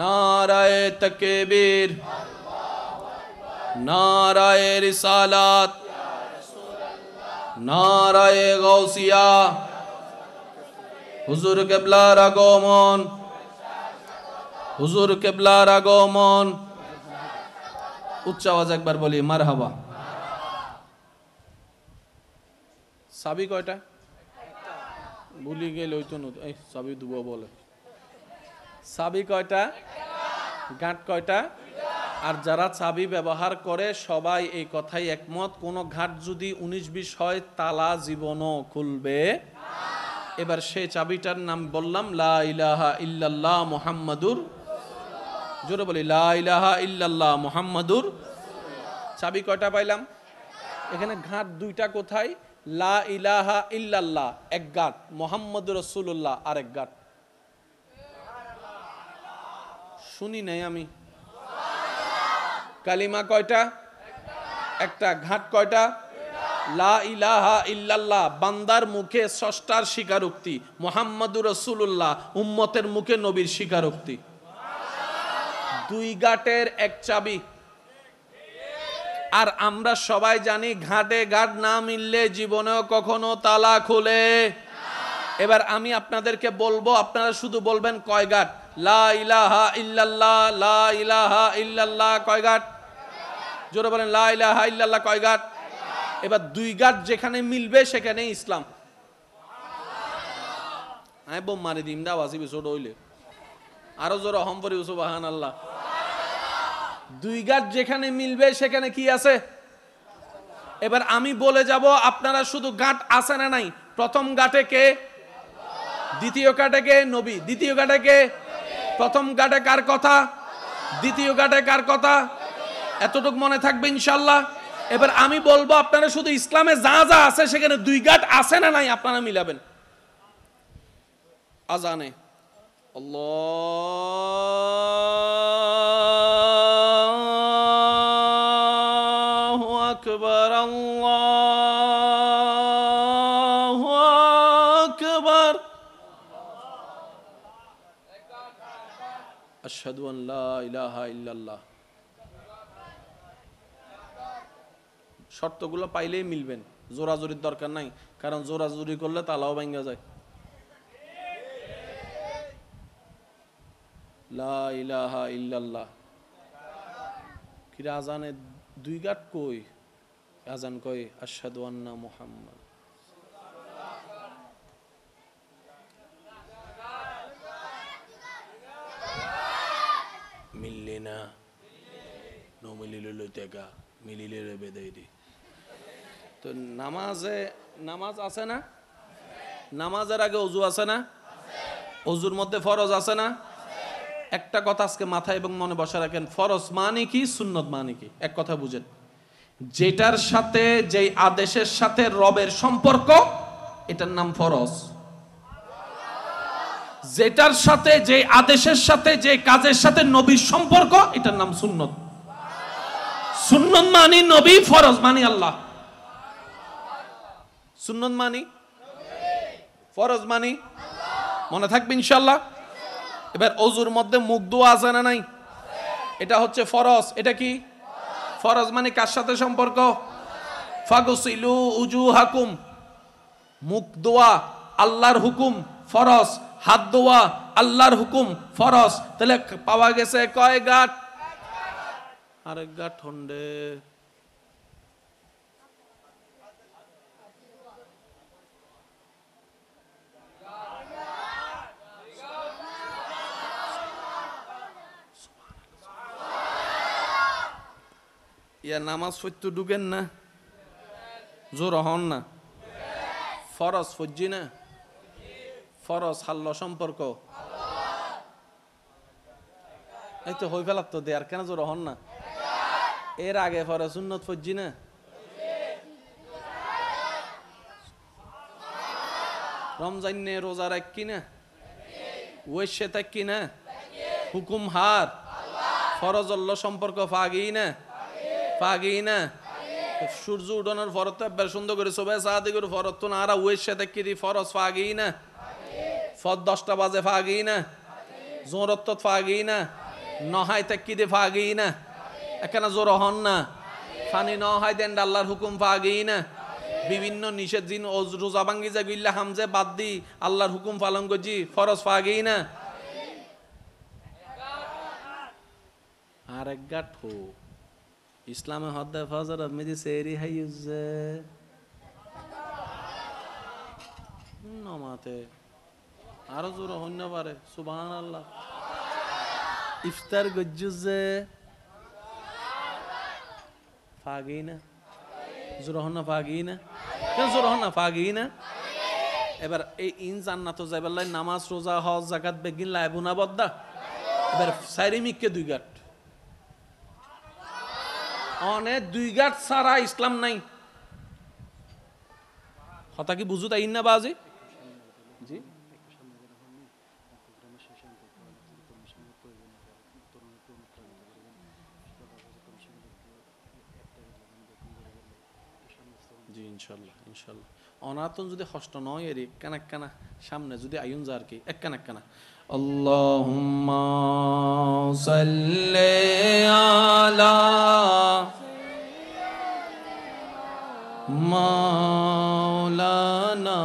নারায়ে তাকবীর, নারায়ে রিসালাত, নারায়ে গাউসিয়া। হুজুর কিবলার আগমন, হুজুর কিবলার আগমন। উচ্চ আওয়াজ একবার বলি মারহাবা। চাবি কয়টা? ভুলি গেল ওই তো এই চাবি দুবো বলে। চাবি কয়টা? ঘাট কয়টা? আর যারা চাবি ব্যবহার করে সবাই এই কথাই একমত, কোন ঘাট যদি 19-20 হয় তালা জীবনও খুলবে। এবার সেই চাবিটার নাম বললাম লা ইলাহা ইল্লাল্লাহ মুহাম্মাদুর, জোরে বলি লা ইলাহা ইল্লাল্লাহ মুহাম্মাদুর। চাবি কয়টা পাইলাম? এখানে ঘাট দুইটা কোথায়? লা ইলাহা ইল্লাল্লাহ এক ঘাট, মুহাম্মদুর রাসূলুল্লাহ আরেক ঘাট। শুনি নাই আমি। কালিমা কয়টা? একটা। ঘাট কয়টা? লা ইলাহা ইল্লাল্লাহ বান্দার মুখে স্রষ্টার স্বীকারোক্তি, মুহাম্মদুর রাসূলুল্লাহ উম্মতের মুখে নবীর স্বীকারোক্তি। দুই ঘাটের এক চাবি। আর আমরা সবাই জানি ঘাটে ঘাট না মিললে জীবনেও কখনো তালা খোলে। এবার আমি আপনাদেরকে বলবো, আপনারা শুধু বলবেন কয় ঘাট? লা ইলাহা ইল্লাল্লাহ, লা ইলাহা ইল্লাল্লাহ কয় ঘাট? জোরে বলেন লা ইলাহা ইল্লাল্লাহ কয় ঘাট? এবার দুই ঘাট যেখানে মিলবে সেখানে ইসলাম। আমি বোম মারি দিম দা ওয়াসি বিছোট হইলে আরো জোরে হম পরি সুবহানাল্লাহ। দুই ঘাট যেখানে মিলবে সেখানে কি আছে? এবার আমি বলে যাব, আপনারা শুধু ঘাট আছে না নাই? প্রথম ঘাটে কে? দ্বিতীয় ঘাটে কে? নবী। দ্বিতীয় ঘাটে কে? প্রথম ঘাটে কার কথা? দ্বিতীয় ঘাটে কার কথা? এতটুকু মনে থাকবে ইনশাআল্লাহ। এবার আমি বলবো, আপনারা শুধু ইসলামে যা যা আছে সেখানে দুই ঘাট আছে না নাই আপনারা মিলাবেন। আজানে আল্লাহু আকবার, আল্লাহু আকবার, আশহাদু আন লা ইলাহা ইল্লাল্লাহ। শর্তগুলো পাইলেই মিলবেন, জোরাজুরির দরকার নাই, কারণ জোরাজুরি করলে তালাও ভাঙা যায়। লা ইলাহা ইল্লাল্লাহ। কিরা আজানে দুই ঘাট কই? আজান কই আশহাদু আন্না মুহাম্মাদ। মিললে না, নো মিলিলে লইতেগা, মিলিলে বেদাই দি। তো নামাজ আছে না? নামাজের আগে অজু আছে না? অজুর মধ্যে ফরজ আছে না? একটা কথা আজকে মাথায় এবং মনে বসে রাখেন, ফরজ মানে কি, সুন্নত মানে কি? এক কথা বুঝেন, যেটার সাথে, যেই আদেশের সাথে রবের সম্পর্ক এটার নাম ফরজ। যেটার সাথে, যে আদেশের সাথে, যে কাজের সাথে নবীর সম্পর্ক এটার নাম সুন্নত। সুন্নত মানি নবী, ফরজ মানি আল্লাহ। সুন্নত মানি, ফরজ মানি, মনে থাকবে ইনশাআল্লাহ। এবার অজুর মধ্যে মুখ ধোয়া আছে না নাই? এটা হচ্ছে ফরজ। এটা কি ফরজ? মানে কার সাথে সম্পর্ক? ফাগসিলু উজুহাকুম, মুখ ধোয়া আল্লাহর হুকুম, ফরজ। হাত ধোয়া আল্লাহর হুকুম, ফরজ। তাহলে পাওয়া গেছে কয় ঘাট? আরেক ঘাট হন্ডে। ইয়া নামাজ পড়তে ঢুকেন না, জোর হন না। ফরজ ফজ্জি না, ফরজ হাল্ল সম্পর্ক এই তো হই ফেলার তো দেয়ার কেন জোর হন না? এর আগে ফরজ সুন্নত ফজ্জি না। রমজান নে রোজা রাখ কি না, ওয়েশে থাক কি না, হুকুম হার, ফরজ আল্লাহ সম্পর্ক ফাগি না, ফাগি না। সূর্য উঠানোর ফরজ তো একবার সুন্দর করে সবাই সাহায্য করে ফরজ তো না, আর ওয়েশে থাক কি ফরজ ফাগি না। ফর 10টা বাজে ফাগি না, জোরত ফাগি না, নহাই থাক কি দে ফাগি না। এখানে জোর হন না, ফানি নহাই দেন আল্লাহর হুকুম ফাগি না। বিভিন্ন নিষেধ দিন রোজা ভাঙ্গি যা গিল্লা হামজে বাদ দি আল্লাহর হুকুম পালন করছি, ফরজ ফাগি না। আর এক গাঠ হো ইসলামে হদ্দা ফজর মেদি সেরি হাইউজে নমাতে আরো জোর হন্য পারে সুবহানাল্লাহ। ইফতার গজ্জুজে ফাগি না, জোর হন না ফাগি না, কেন জোর হন না ফাগি না। এবার এই ইন জান্নাত যাইবাল্লাই নামাজ রোজা হজ যাকাত বেগিন লাইবুনা বদ্দা। এবার সাইরি মিককে দুই গাট অনে দুই গাছ ছাড়া ইসলাম নাই কথা কি বুঝু তাই না বাজি জি জি ইনশাল্লাহ ইনশাল্লাহ অনাতন যদি কষ্ট নয় এর কানা কানা সামনে যদি আইন যা আর কি এক কানা কানা আল্লাহুম্মা সাল্লি আলা মাওলানা